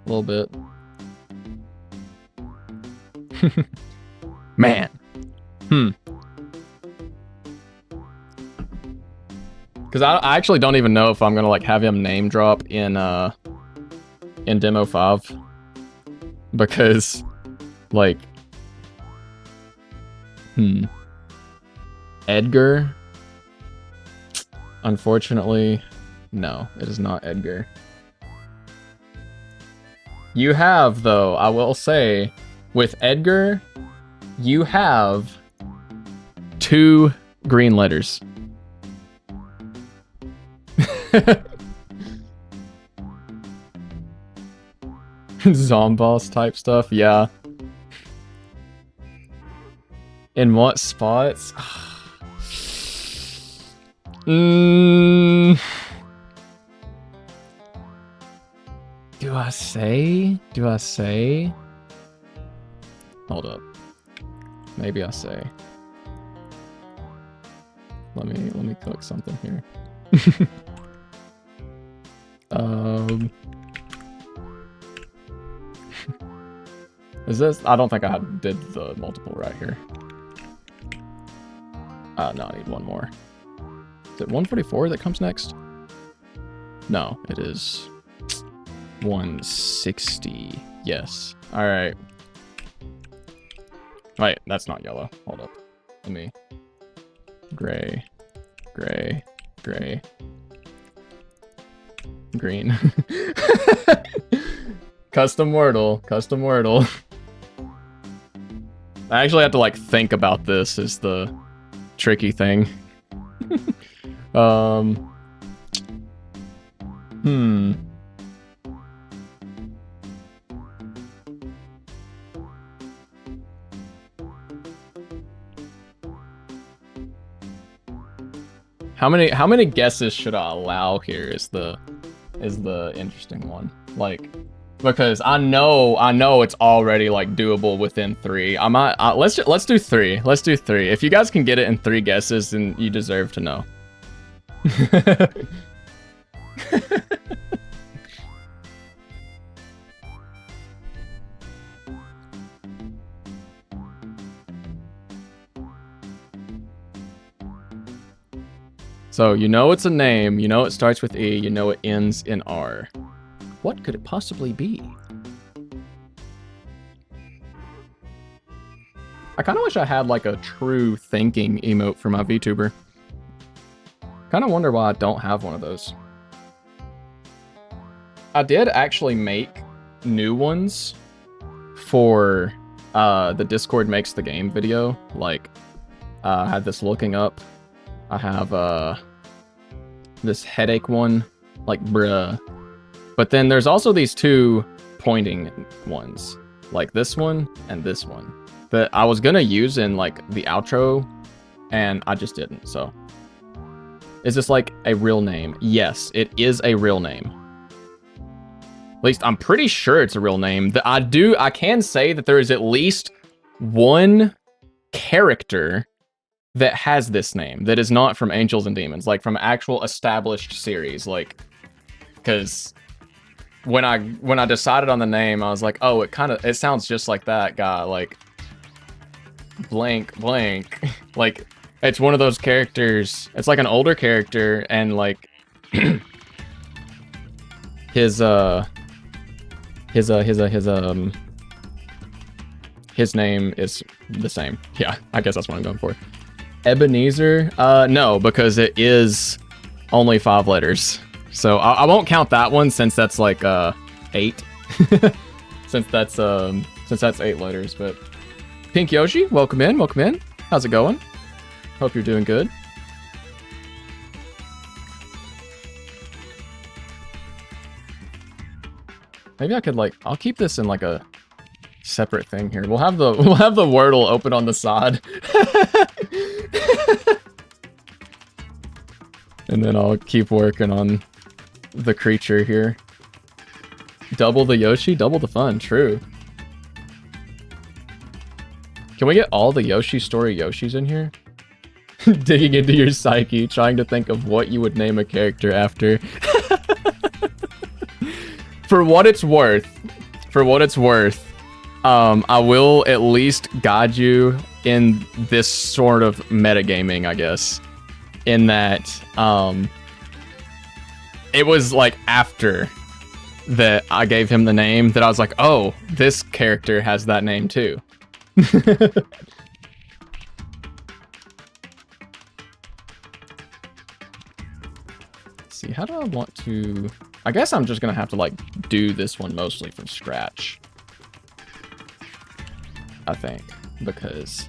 a little bit. Man. Because I actually don't even know if I'm gonna like have him name drop in Demo 5. Because like Edgar. Unfortunately, no, it is not Edgar. You have, though, I will say, with Edgar, you have 2 green letters. Zomboss type stuff, yeah. In what spots? Do I say? Hold up. Maybe I say. Let me cook something here. Is this? I don't think I did the multiple right here. No, I need one more. Is it 144 that comes next? No, it is 160. Yes. All right. Wait, that's not yellow. Hold up. Let me. Gray. Green. Custom Wordle. I actually have to like think about this is the tricky thing. How many guesses should I allow here is the interesting one. Like, because I know it's already like doable within 3. Let's do 3. Let's do 3. If you guys can get it in 3 guesses, then you deserve to know. So you know it's a name, you know it starts with E, you know it ends in R. What could it possibly be? I kind of wish I had like a true thinking emote for my VTuber. Kind of wonder why I don't have one of those. I did actually make new ones for the Discord Makes the Game video. Like, I had this looking up. I have this headache one, like bruh. But then there's also these two pointing ones, like this one and this one, that I was gonna use in like the outro, and I just didn't. So, is this like a real name? Yes, it is a real name. At least I'm pretty sure it's a real name. That I can say that there is at least one character that has this name that is not from Angels and Demons, like from actual established series. Like, because when I decided on the name, I was like, oh, it sounds just like that guy, like blank blank. Like, it's one of those characters. It's like an older character, and like his name is the same. Yeah, I guess that's what I'm going for. Ebenezer? No, because it is only 5 letters. So I won't count that one since that's like 8. since that's 8 letters. But Pink Yoshi, welcome in, welcome in. How's it going? Hope you're doing good. Maybe I could I'll keep this in like a separate thing here. We'll have the Wordle open on the side. And then I'll keep working on the creature here. Double the Yoshi, double the fun, true. Can we get all the Yoshi story Yoshis in here? Digging into your psyche, trying to think of what you would name a character after. For what it's worth, I will at least guide you in this sort of metagaming, I guess. In that, it was like after that I gave him the name that I was like, oh, this character has that name too. See, how do I want to... I guess I'm just gonna have to like do this one mostly from scratch. I think, because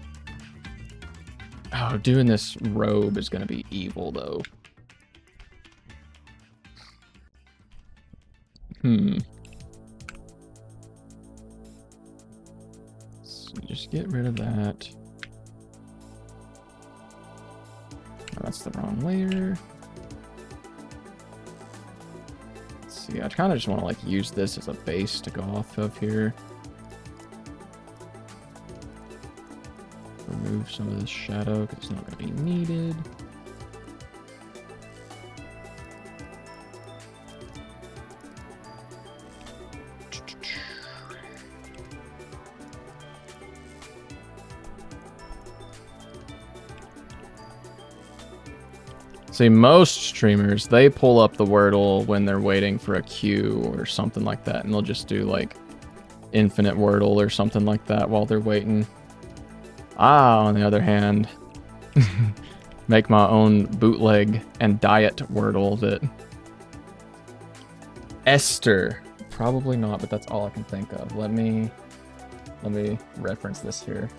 doing this robe is gonna be evil though. So just get rid of that. Oh, that's the wrong layer. Let's see, I kind of just want to like use this as a base to go off of here. Remove some of this shadow because it's not going to be needed. See, most streamers, they pull up the Wordle when they're waiting for a queue or something like that, and they'll just do like infinite Wordle or something like that while they're waiting. On the other hand, make my own bootleg and diet Wordle that... Esther. Probably not, but that's all I can think of. Let me reference this here.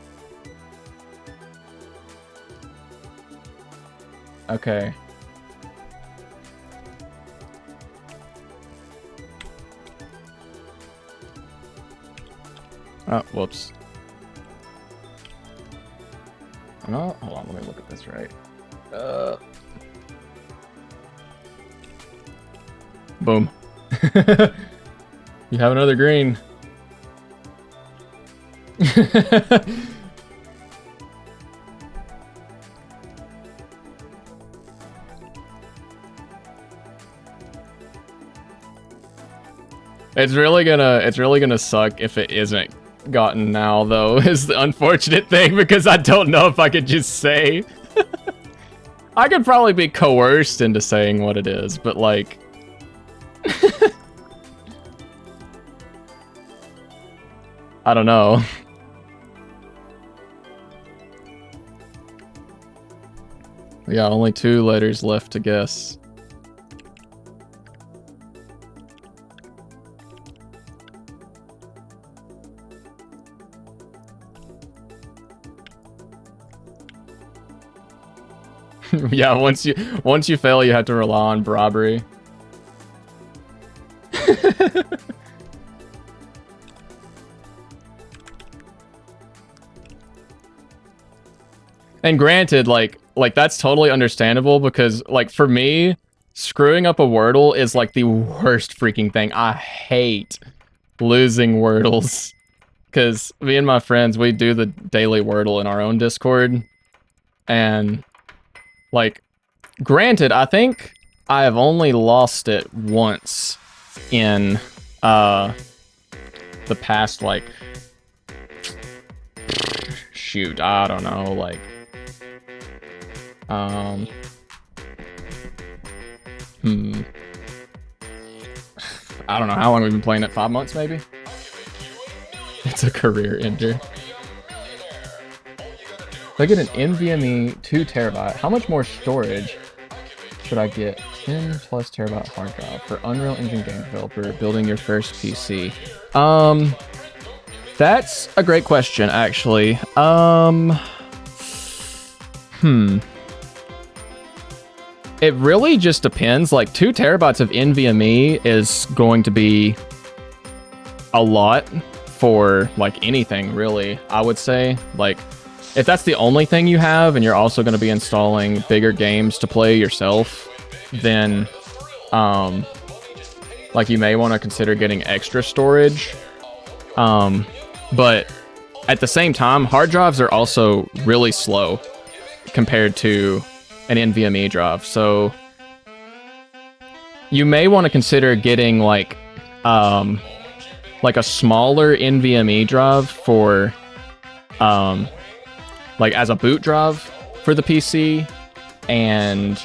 Okay. Oh, whoops. No, hold on, let me look at this right. Boom. You have another green. It's really gonna suck if it isn't gotten now, though, is the unfortunate thing, because I don't know if I could just say. I could probably be coerced into saying what it is, but like... I don't know. Yeah, only 2 letters left to guess. Yeah, once you fail, you have to rely on robbery. And granted, like that's totally understandable because, like, for me, screwing up a Wordle is like the worst freaking thing. I hate losing Wordles because me and my friends, we do the daily Wordle in our own Discord, and like, granted, I think I have only lost it once in the past, like, shoot, I don't know, like, I don't know how long we've been playing it. 5 months, maybe? It's a career ender. If I get an NVMe 2 terabyte, how much more storage should I get? 10 plus terabyte hard drive for Unreal Engine game developer building your first PC. That's a great question, actually. It really just depends. Like, 2 terabytes of NVMe is going to be a lot for, like, anything, really, I would say. Like, if that's the only thing you have and you're also going to be installing bigger games to play yourself, then, like, you may want to consider getting extra storage. But at the same time, hard drives are also really slow compared to an NVMe drive, so you may want to consider getting like a smaller NVMe drive for like as a boot drive for the PC, and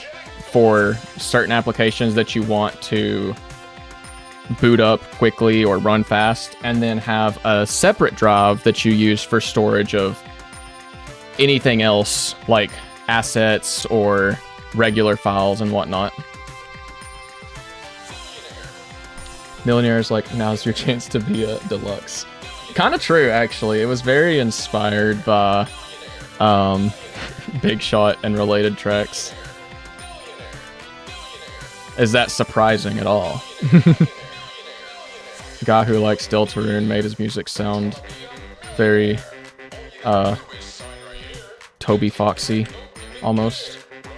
for certain applications that you want to boot up quickly or run fast, and then have a separate drive that you use for storage of anything else, like assets or regular files and whatnot. Millionaire's like, now's your chance to be a deluxe. Kind of true, actually. It was very inspired by Big Shot and related tracks. Is that surprising at all? Guy who likes Deltarune made his music sound very Toby Foxy, almost.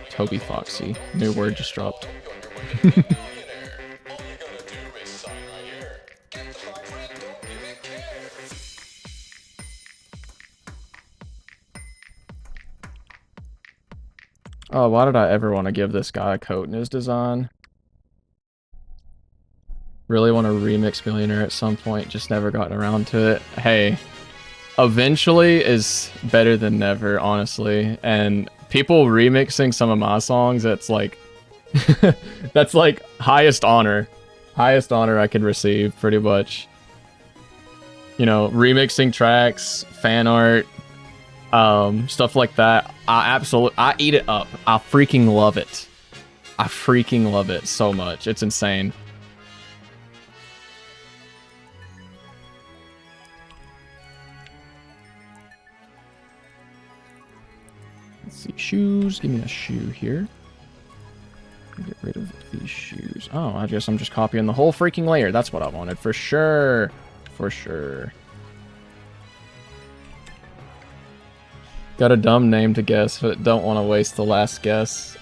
Toby Foxy. New word just dropped. Oh, why did I ever want to give this guy a coat in his design? Really want to remix Millionaire at some point, just never gotten around to it. Hey, eventually is better than never, honestly. And people remixing some of my songs, that's like that's like highest honor I could receive, pretty much. You know, remixing tracks, fan art, stuff like that. I eat it up. I freaking love it. I freaking love it so much. It's insane. Let's see, shoes. Give me a shoe here. Get rid of these shoes. Oh, I guess I'm just copying the whole freaking layer. That's what I wanted, for sure. For sure. Got a dumb name to guess, but don't want to waste the last guess.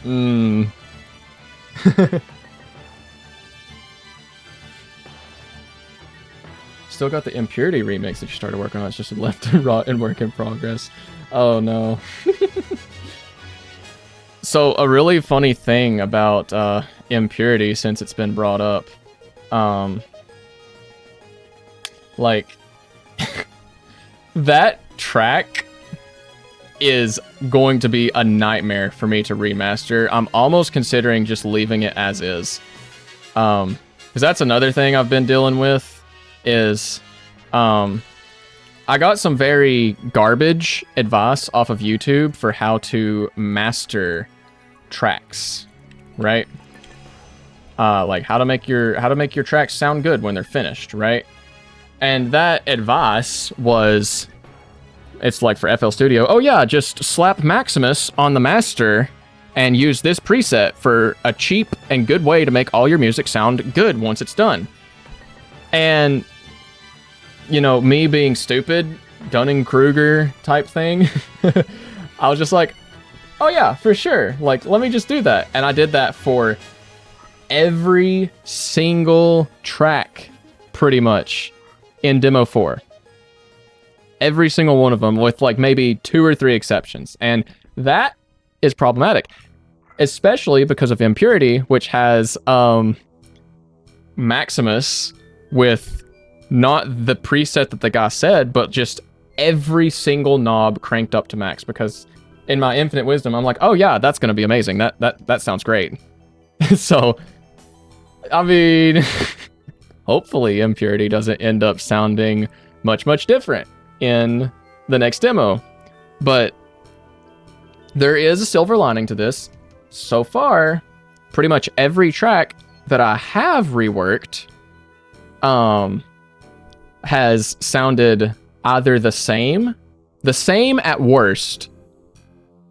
Still got the Impurity remix that you started working on. It's just left and rot and work in progress. Oh no. So a really funny thing about Impurity, since it's been brought up, like that track is going to be a nightmare for me to remaster. I'm almost considering just leaving it as is. Because that's another thing I've been dealing with is I got some very garbage advice off of YouTube for how to master tracks, right? Like how to make your tracks sound good when they're finished, right? And that advice was, it's like for FL Studio, oh yeah, just slap Maximus on the master and use this preset for a cheap and good way to make all your music sound good once it's done. And, you know, me being stupid, Dunning-Kruger type thing, I was just like, oh yeah, for sure. Like, let me just do that. And I did that for every single track, pretty much, in Demo 4. Every single one of them, with like maybe 2 or 3 exceptions. And that is problematic, especially because of Impurity, which has Maximus with not the preset that the guy said, but just every single knob cranked up to max. Because in my infinite wisdom, I'm like, oh yeah, that's gonna be amazing. That sounds great. So, I mean, hopefully Impurity doesn't end up sounding much different in the next demo. But there is a silver lining to this. So far, pretty much every track that I have reworked has sounded either the same at worst,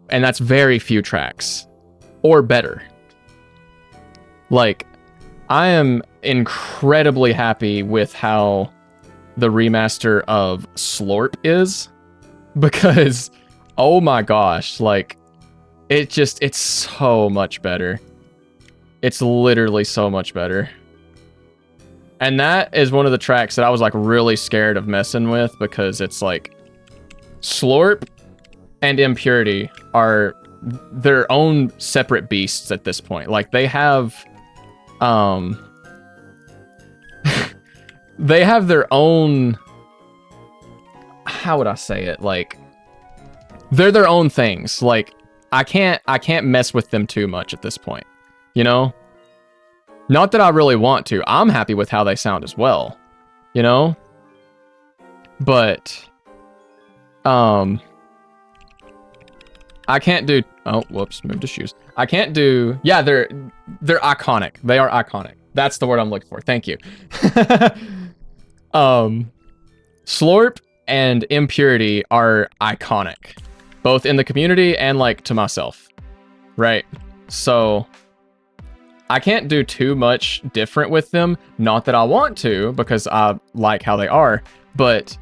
and that's very few tracks, or better. Like, I am incredibly happy with how the remaster of Slorp is, because, oh my gosh, like, it's so much better. It's literally so much better. And that is one of the tracks that I was like really scared of messing with, because it's like Slorp and Impurity are their own separate beasts at this point. Like, they have they have their own, how would I say it? Like, they're their own things. Like, I can't mess with them too much at this point, you know? Not that I really want to. I'm happy with how they sound as well, you know? But I can't do, oh, whoops, moved to shoes. I can't do, yeah, they're iconic. They are iconic. That's the word I'm looking for. Thank you. Slorp and Impurity are iconic, both in the community and like to myself, right? So I can't do too much different with them. Not that I want to, because I like how they are, but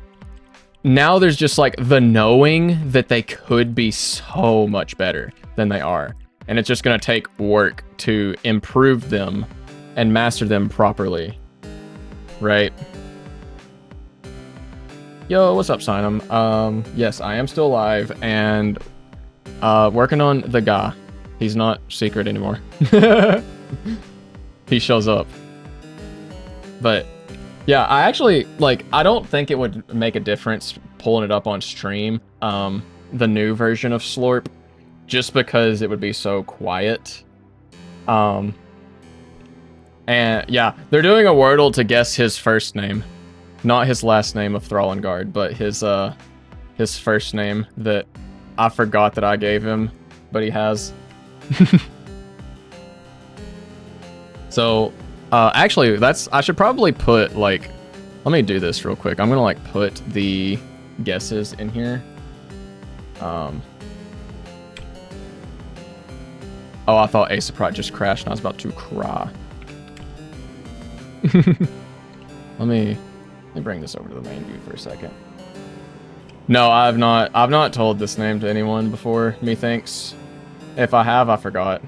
now there's just like the knowing that they could be so much better than they are. And it's just going to take work to improve them and master them properly. Right? Yo, what's up, Sinum? Yes, I am still alive and working on the guy. He's not secret anymore. He shows up. But yeah, I actually, like, I don't think it would make a difference pulling it up on stream, the new version of Slorp, just because it would be so quiet. And yeah, they're doing a Wordle to guess his first name. Not his last name of Thrallengard, but his first name that I forgot that I gave him, but he has. So, actually, I should probably put, like, let me do this real quick. I'm gonna, like, put the guesses in here. Oh, I thought Aesoprat just crashed and I was about to cry. Let me bring this over to the main view for a second. No, I've not told this name to anyone before, methinks. If I have, I forgot.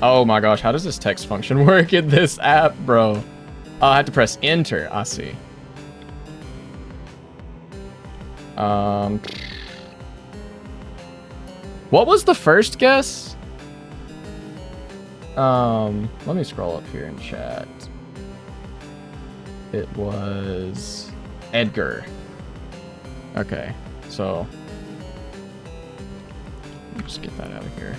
Oh my gosh, how does this text function work in this app, bro? Oh, I have to press enter, I see. What was the first guess? Let me scroll up here in chat. It was Edgar. Okay, So let me just get that out of here.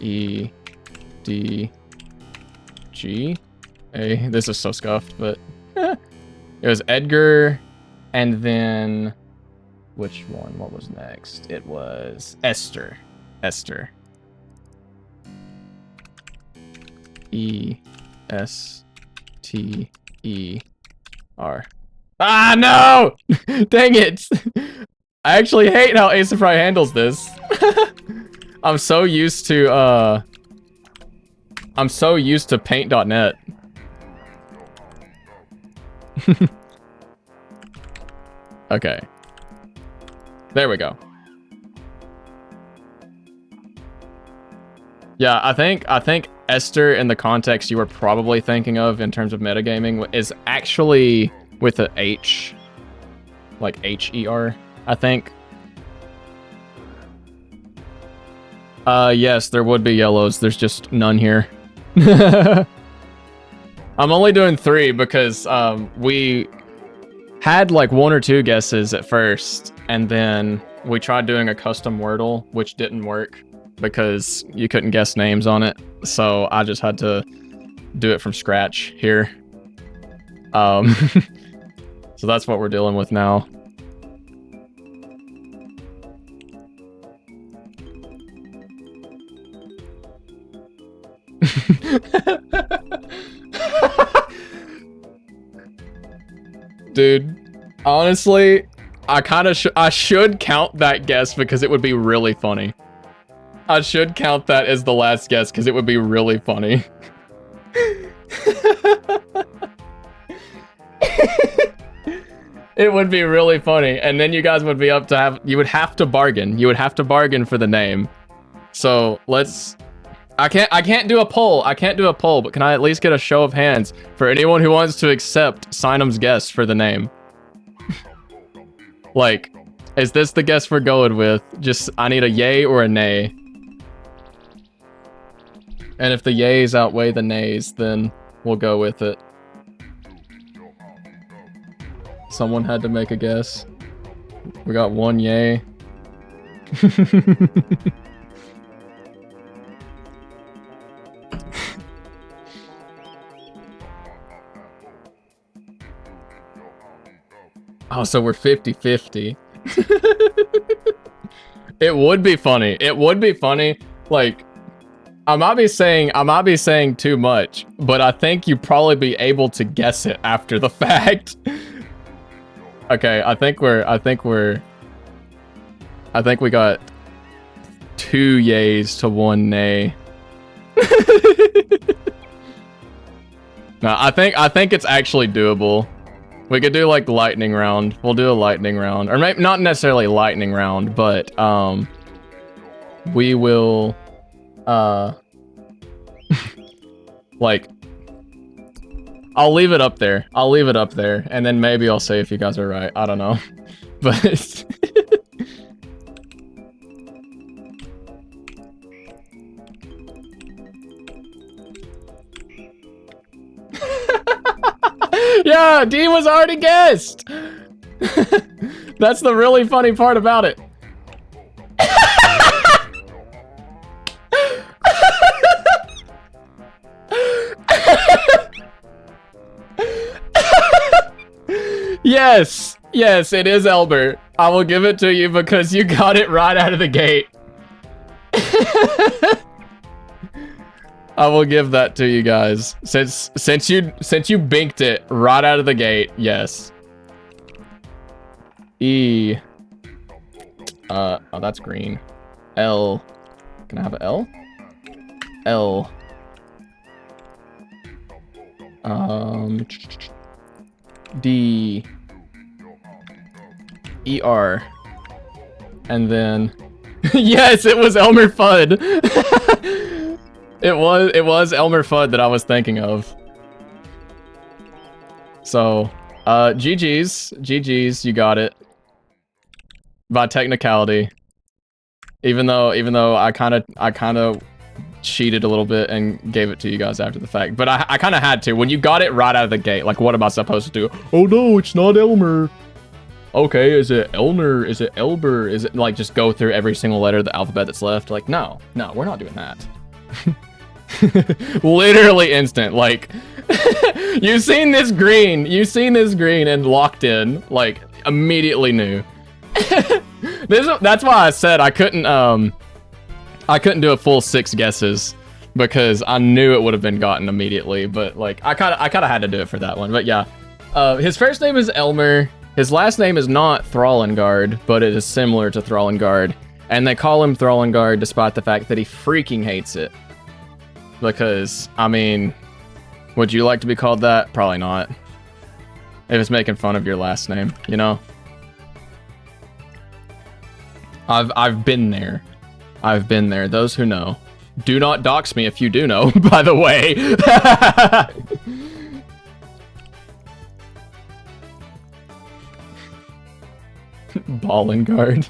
E D G A. This is so scuffed, but it was Edgar, and then which one? What was next? It was Esther. Esther. E S T E R. Ah, no! Dang it! I actually hate how Ace-of-Fry handles this. I'm so used to paint.net. Okay. There we go. Yeah, I think Esther, in the context you were probably thinking of in terms of metagaming, is actually with a H, like H-E-R, I think. Yes, there would be yellows. There's just none here. I'm only doing 3 because we had like 1 or 2 guesses at first, and then we tried doing a custom Wordle, which didn't work because you couldn't guess names on it. So I just had to do it from scratch here. So that's what we're dealing with now. Dude, honestly, I should count that guess because it would be really funny. I should count that as the last guess because it would be really funny. It would be really funny, and then you guys would be up to you would have to bargain. You would have to bargain for the name. So let's. I can't do a poll. I can't do a poll, but can I at least get a show of hands for anyone who wants to accept Sinum's guess for the name? Like, is this the guess we're going with? Just, I need a yay or a nay. And if the yays outweigh the nays, then we'll go with it. Someone had to make a guess. We got 1 yay. Oh, so we're 50-50. It would be funny. It would be funny. Like, I might be saying too much, but I think you'd probably be able to guess it after the fact. Okay, I think we got 2 yays to 1 nay. No, I think it's actually doable. We could do like lightning round. We'll do a lightning round, or maybe not necessarily lightning round, but we will like, I'll leave it up there. I'll leave it up there, and then maybe I'll say if you guys are right. I don't know, but yeah, D was already guessed. That's the really funny part about it. Yes, yes, it is Elber. I will give it to you because you got it right out of the gate. I will give that to you guys. Since you binked it right out of the gate, yes. E. Oh, that's green. L. Can I have an L? L. D. E-R. And then... Yes, it was Elmer Fudd! It was Elmer Fudd that I was thinking of. So, GG's, you got it. By technicality. Even though I kind of cheated a little bit and gave it to you guys after the fact. But I kind of had to. When you got it right out of the gate, like, what am I supposed to do? Oh, no, it's not Elmer. Okay, is it Elner? Is it Elber? Is it, like, just go through every single letter of the alphabet that's left? Like, no, we're not doing that. Literally instant, like, you've seen this green and locked in, like, immediately knew. That's why I said I couldn't do a full 6 guesses, because I knew it would have been gotten immediately, but, like, I kind of had to do it for that one. But yeah, his first name is Elmer. His last name is not Thrallengard, but it is similar to Thrallengard, and they call him Thrallengard despite the fact that he freaking hates it. Because, I mean, would you like to be called that? Probably not. If it's making fun of your last name, you know? I've been there. I've been there. Those who know. Do not dox me if you do know, by the way. Ballengard.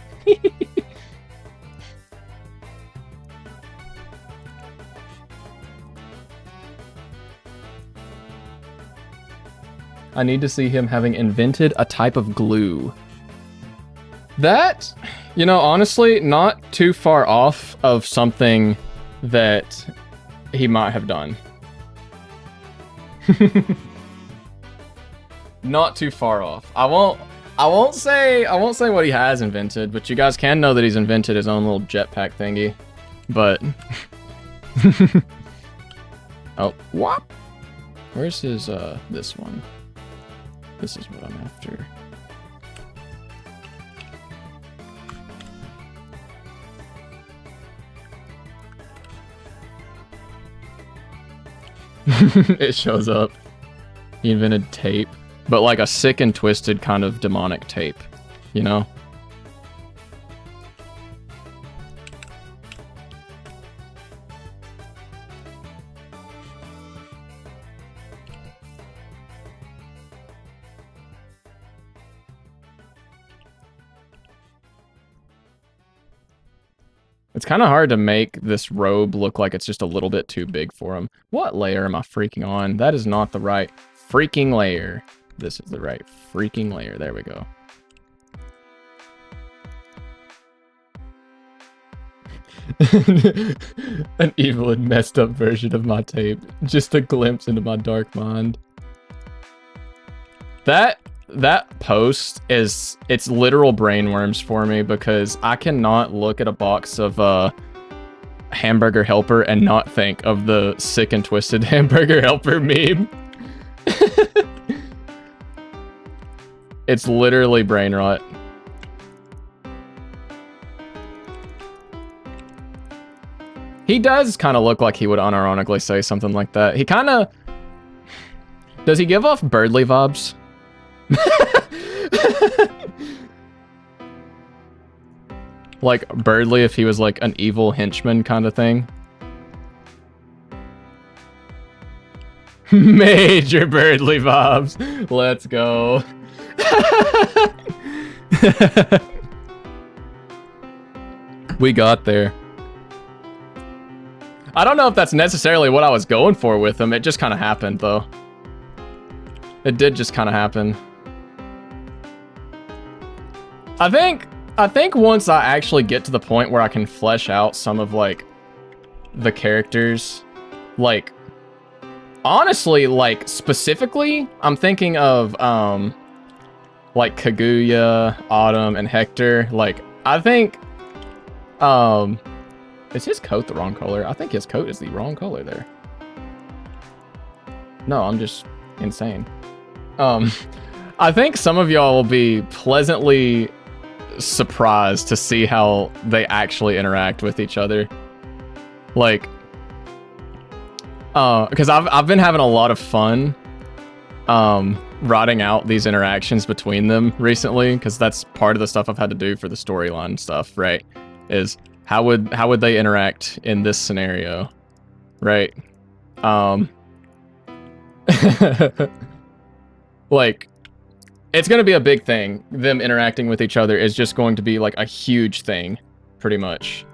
I need to see him having invented a type of glue. That, you know, honestly, not too far off of something that he might have done. Not too far off. I won't say what he has invented, but you guys can know that he's invented his own little jetpack thingy. But oh, what? Where's his this one? This is what I'm after. It shows up. He invented tape, but like a sick and twisted kind of demonic tape, you know? It's kind of hard to make this robe look like it's just a little bit too big for him. What layer am I freaking on? That is not the right freaking layer. This is the right freaking layer. There we go. An evil and messed up version of my tape. Just a glimpse into my dark mind. That post is, it's literal brainworms for me, because I cannot look at a box of hamburger helper and not think of the sick and twisted hamburger helper meme. It's literally brain rot. He does kind of look like he would unironically say something like that. He kind of... Does he give off Birdly vibes? Like Birdly if he was like an evil henchman kind of thing. Major Birdly vibes. Let's go. We got there. I don't know if that's necessarily what I was going for with him. It just kind of happened though. It did just kind of happen. I think once I actually get to the point where I can flesh out some of like the characters, like honestly, like specifically, I'm thinking of like Kaguya, Autumn, and Hector. Like I think is his coat the wrong color? I think his coat is the wrong color there. No, I'm just insane. I think some of y'all will be pleasantly surprised to see how they actually interact with each other. Like, because I've been having a lot of fun writing out these interactions between them recently, because that's part of the stuff I've had to do for the storyline stuff, right? Is how would they interact in this scenario, right? Like, it's going to be a big thing. Them interacting with each other is just going to be like a huge thing, pretty much.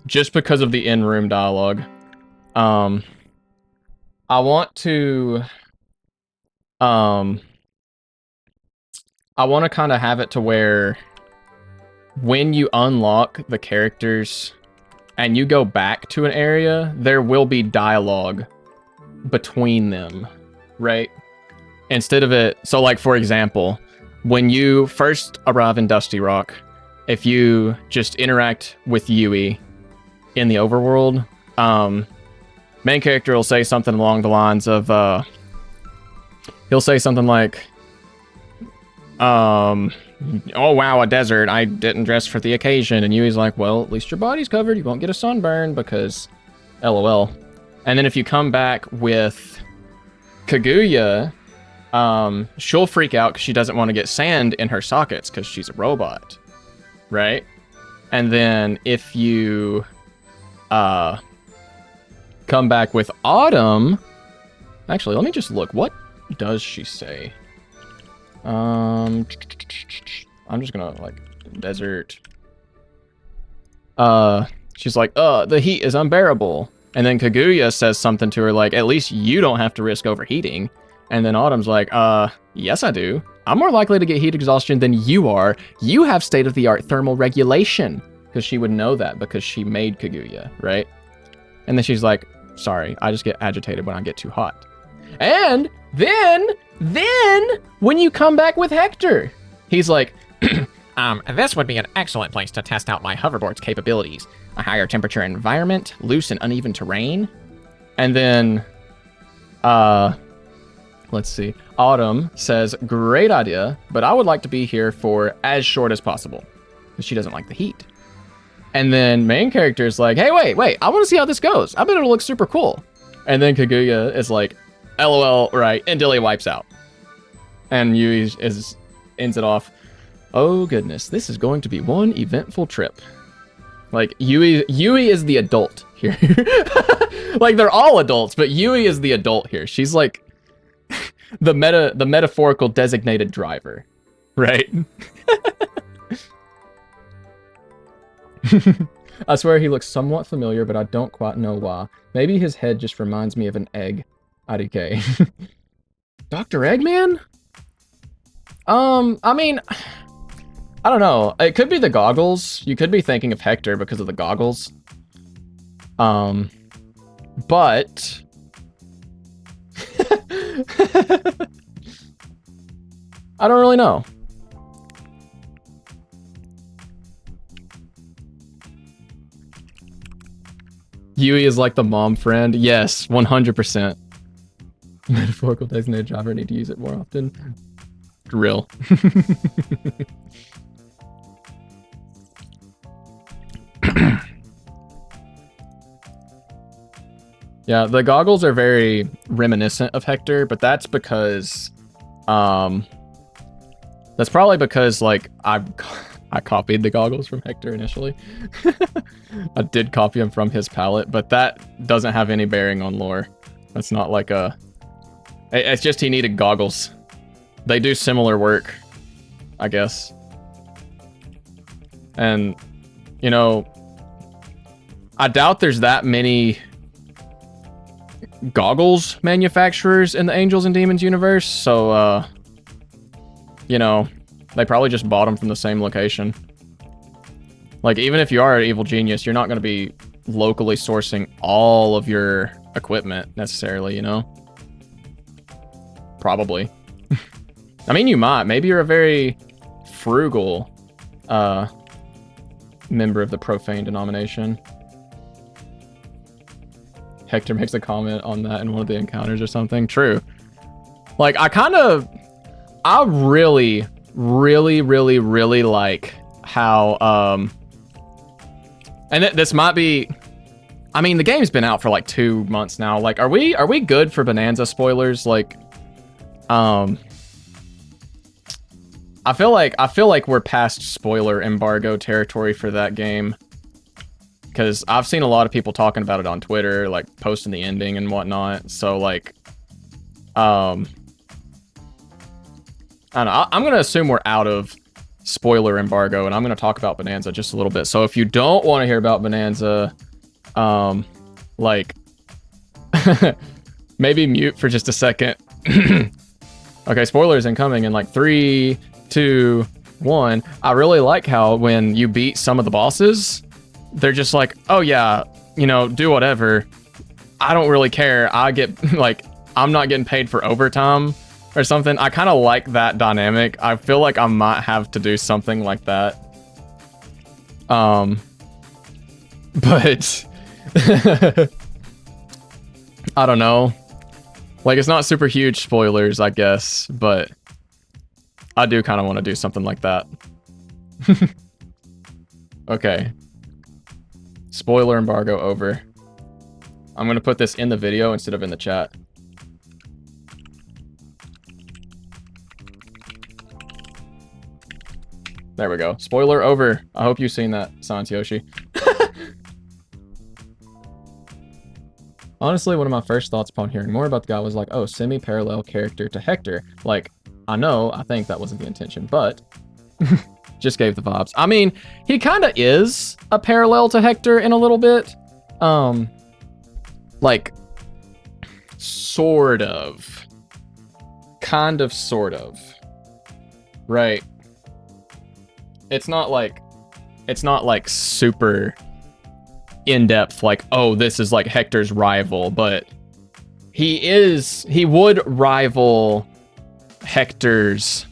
Just because of the in-room dialogue. I want to kind of have it to where when you unlock the characters and you go back to an area, there will be dialogue between them, right? Instead of it, so like for example, when you first arrive in Dusty Rock, if you just interact with Yui in the overworld, main character will say something along the lines of, he'll say something like, oh wow, a desert, I didn't dress for the occasion. And Yui's like, well, at least your body's covered, you won't get a sunburn because LOL. And then if you come back with Kaguya, she'll freak out because she doesn't want to get sand in her sockets because she's a robot, right? And then if you come back with Autumn, actually, let me just look. What does she say? I'm just gonna like desert. She's like, the heat is unbearable. And then Kaguya says something to her like, at least you don't have to risk overheating. And then Autumn's like, yes I do. I'm more likely to get heat exhaustion than you are. You have state-of-the-art thermal regulation. Because she would know that because she made Kaguya, right? And then she's like, sorry, I just get agitated when I get too hot. And then when you come back with Hector, he's like, This would be an excellent place to test out my hoverboard's capabilities. A higher temperature environment, loose and uneven terrain. And then, let's see. Autumn says, great idea, but I would like to be here for as short as possible. Because she doesn't like the heat. And then main character is like, hey, wait, I want to see how this goes. I bet it'll look super cool. And then Kaguya is like, LOL, right, and Dilly wipes out. And Yui ends it off. Oh goodness, this is going to be one eventful trip. Like Yui is the adult here. Like they're all adults, but Yui is the adult here. She's like the metaphorical designated driver, right? I swear he looks somewhat familiar, but I don't quite know why. Maybe his head just reminds me of an egg. IDK. Dr. Eggman? I mean, I don't know. It could be the goggles. You could be thinking of Hector because of the goggles. But I don't really know. Yui is like the mom friend. Yes, 100%. Metaphorical designated driver, need to use it more often. Real. Yeah, the goggles are very reminiscent of Hector, but that's because, that's probably because like I copied the goggles from Hector initially. I did copy them from his palette, but that doesn't have any bearing on lore. That's not like a... It's just he needed goggles. They do similar work, I guess. And, you know, I doubt there's that many goggles manufacturers in the Angels and Demons universe, so, you know, they probably just bought them from the same location. Like, even if you are an evil genius, you're not going to be locally sourcing all of your equipment necessarily, you know? Probably. I mean, you might. Maybe you're a very frugal member of the profane denomination. Hector makes a comment on that in one of the encounters or something. True. Like, I really like how, and this might be, I mean, the game's been out for like 2 months now. Like, are we good for Bonanza spoilers? Like, I feel like we're past spoiler embargo territory for that game. Because I've seen a lot of people talking about it on Twitter, like posting the ending and whatnot. So like, I don't know. I'm going to assume we're out of spoiler embargo, and I'm going to talk about Bonanza just a little bit. So if you don't want to hear about Bonanza, like, Maybe mute for just a second. Okay, spoilers incoming in like 3, 2, 1. I really like how when you beat some of the bosses, they're just like, oh yeah, you know, do whatever. I don't really care. I get, like, I'm not getting paid for overtime or something. I kind of like that dynamic. I feel like I might have to do something like that. But I don't know. Like, it's not super huge spoilers, I guess, but I do kind of want to do something like that. Okay. Spoiler embargo over. I'm going to put this in the video instead of in the chat. There we go. Spoiler over. I hope you've seen that, Sans Yoshi. Honestly, one of my first thoughts upon hearing more about the guy was like, oh, semi-parallel character to Hector. Like, I think that wasn't the intention, but just gave the vibes. I mean, he kind of is a parallel to Hector in a little bit. Like, sort of. Kind of, sort of. Right. It's not like super in-depth, like, oh, this is like Hector's rival, but he would rival Hector's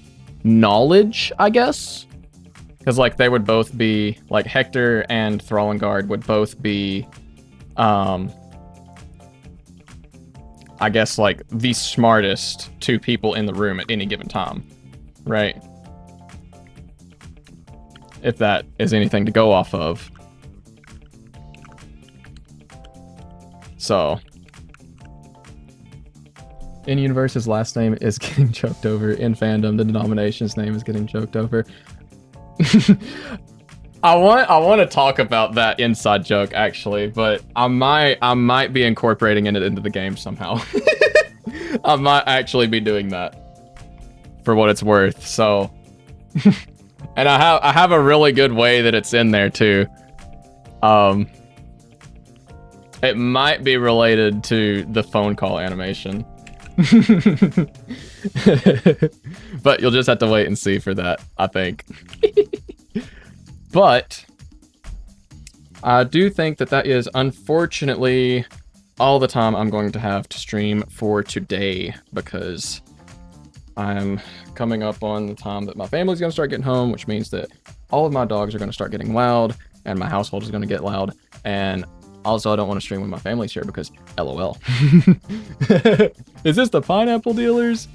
knowledge, I guess. Because, like, they would both be, like, Hector and Thrallengard would both be, I guess, like, the smartest two people in the room at any given time, right? If that is anything to go off of. So, in universe, his last name is getting choked over. In fandom, the denomination's name is getting choked over. I want to talk about that inside joke actually, but I might be incorporating it into the game somehow. I might actually be doing that for what it's worth. So, and I have a really good way that it's in there too. It might be related to the phone call animation. But you'll just have to wait and see for that, I think. But I do think that is unfortunately all the time I'm going to have to stream for today, because I'm coming up on the time that my family's going to start getting home, which means that all of my dogs are going to start getting loud and my household is going to get loud. And also, I don't want to stream when my family's here because LOL. Is this the pineapple dealers?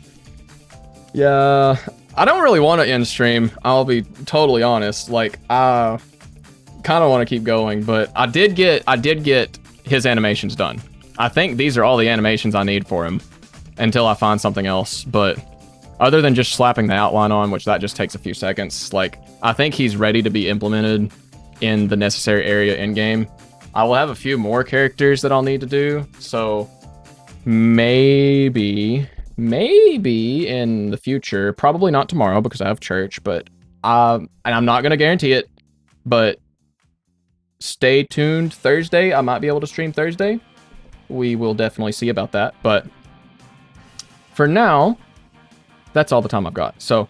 Yeah, I don't really want to end stream. I'll be totally honest. Like, I kind of want to keep going, but I did get his animations done. I think these are all the animations I need for him until I find something else. But other than just slapping the outline on, which that just takes a few seconds, like, I think he's ready to be implemented in the necessary area in game. I will have a few more characters that I'll need to do, so maybe in the future, probably not tomorrow because I have church, but and I'm not gonna guarantee it, but stay tuned. Thursday, I might be able to stream Thursday. We will definitely see about that, but for now, that's all the time I've got. So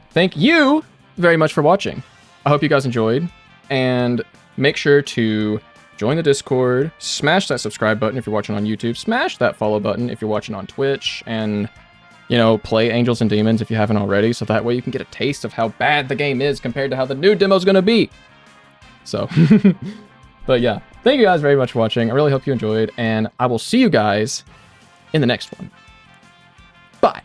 thank you very much for watching. I hope you guys enjoyed, and make sure to join the Discord, smash that subscribe button if you're watching on YouTube, smash that follow button if you're watching on Twitch, and, you know, play Angels and Demons if you haven't already, so that way you can get a taste of how bad the game is compared to how the new demo's gonna be. So, but yeah, thank you guys very much for watching. I really hope you enjoyed, and I will see you guys in the next one. Bye.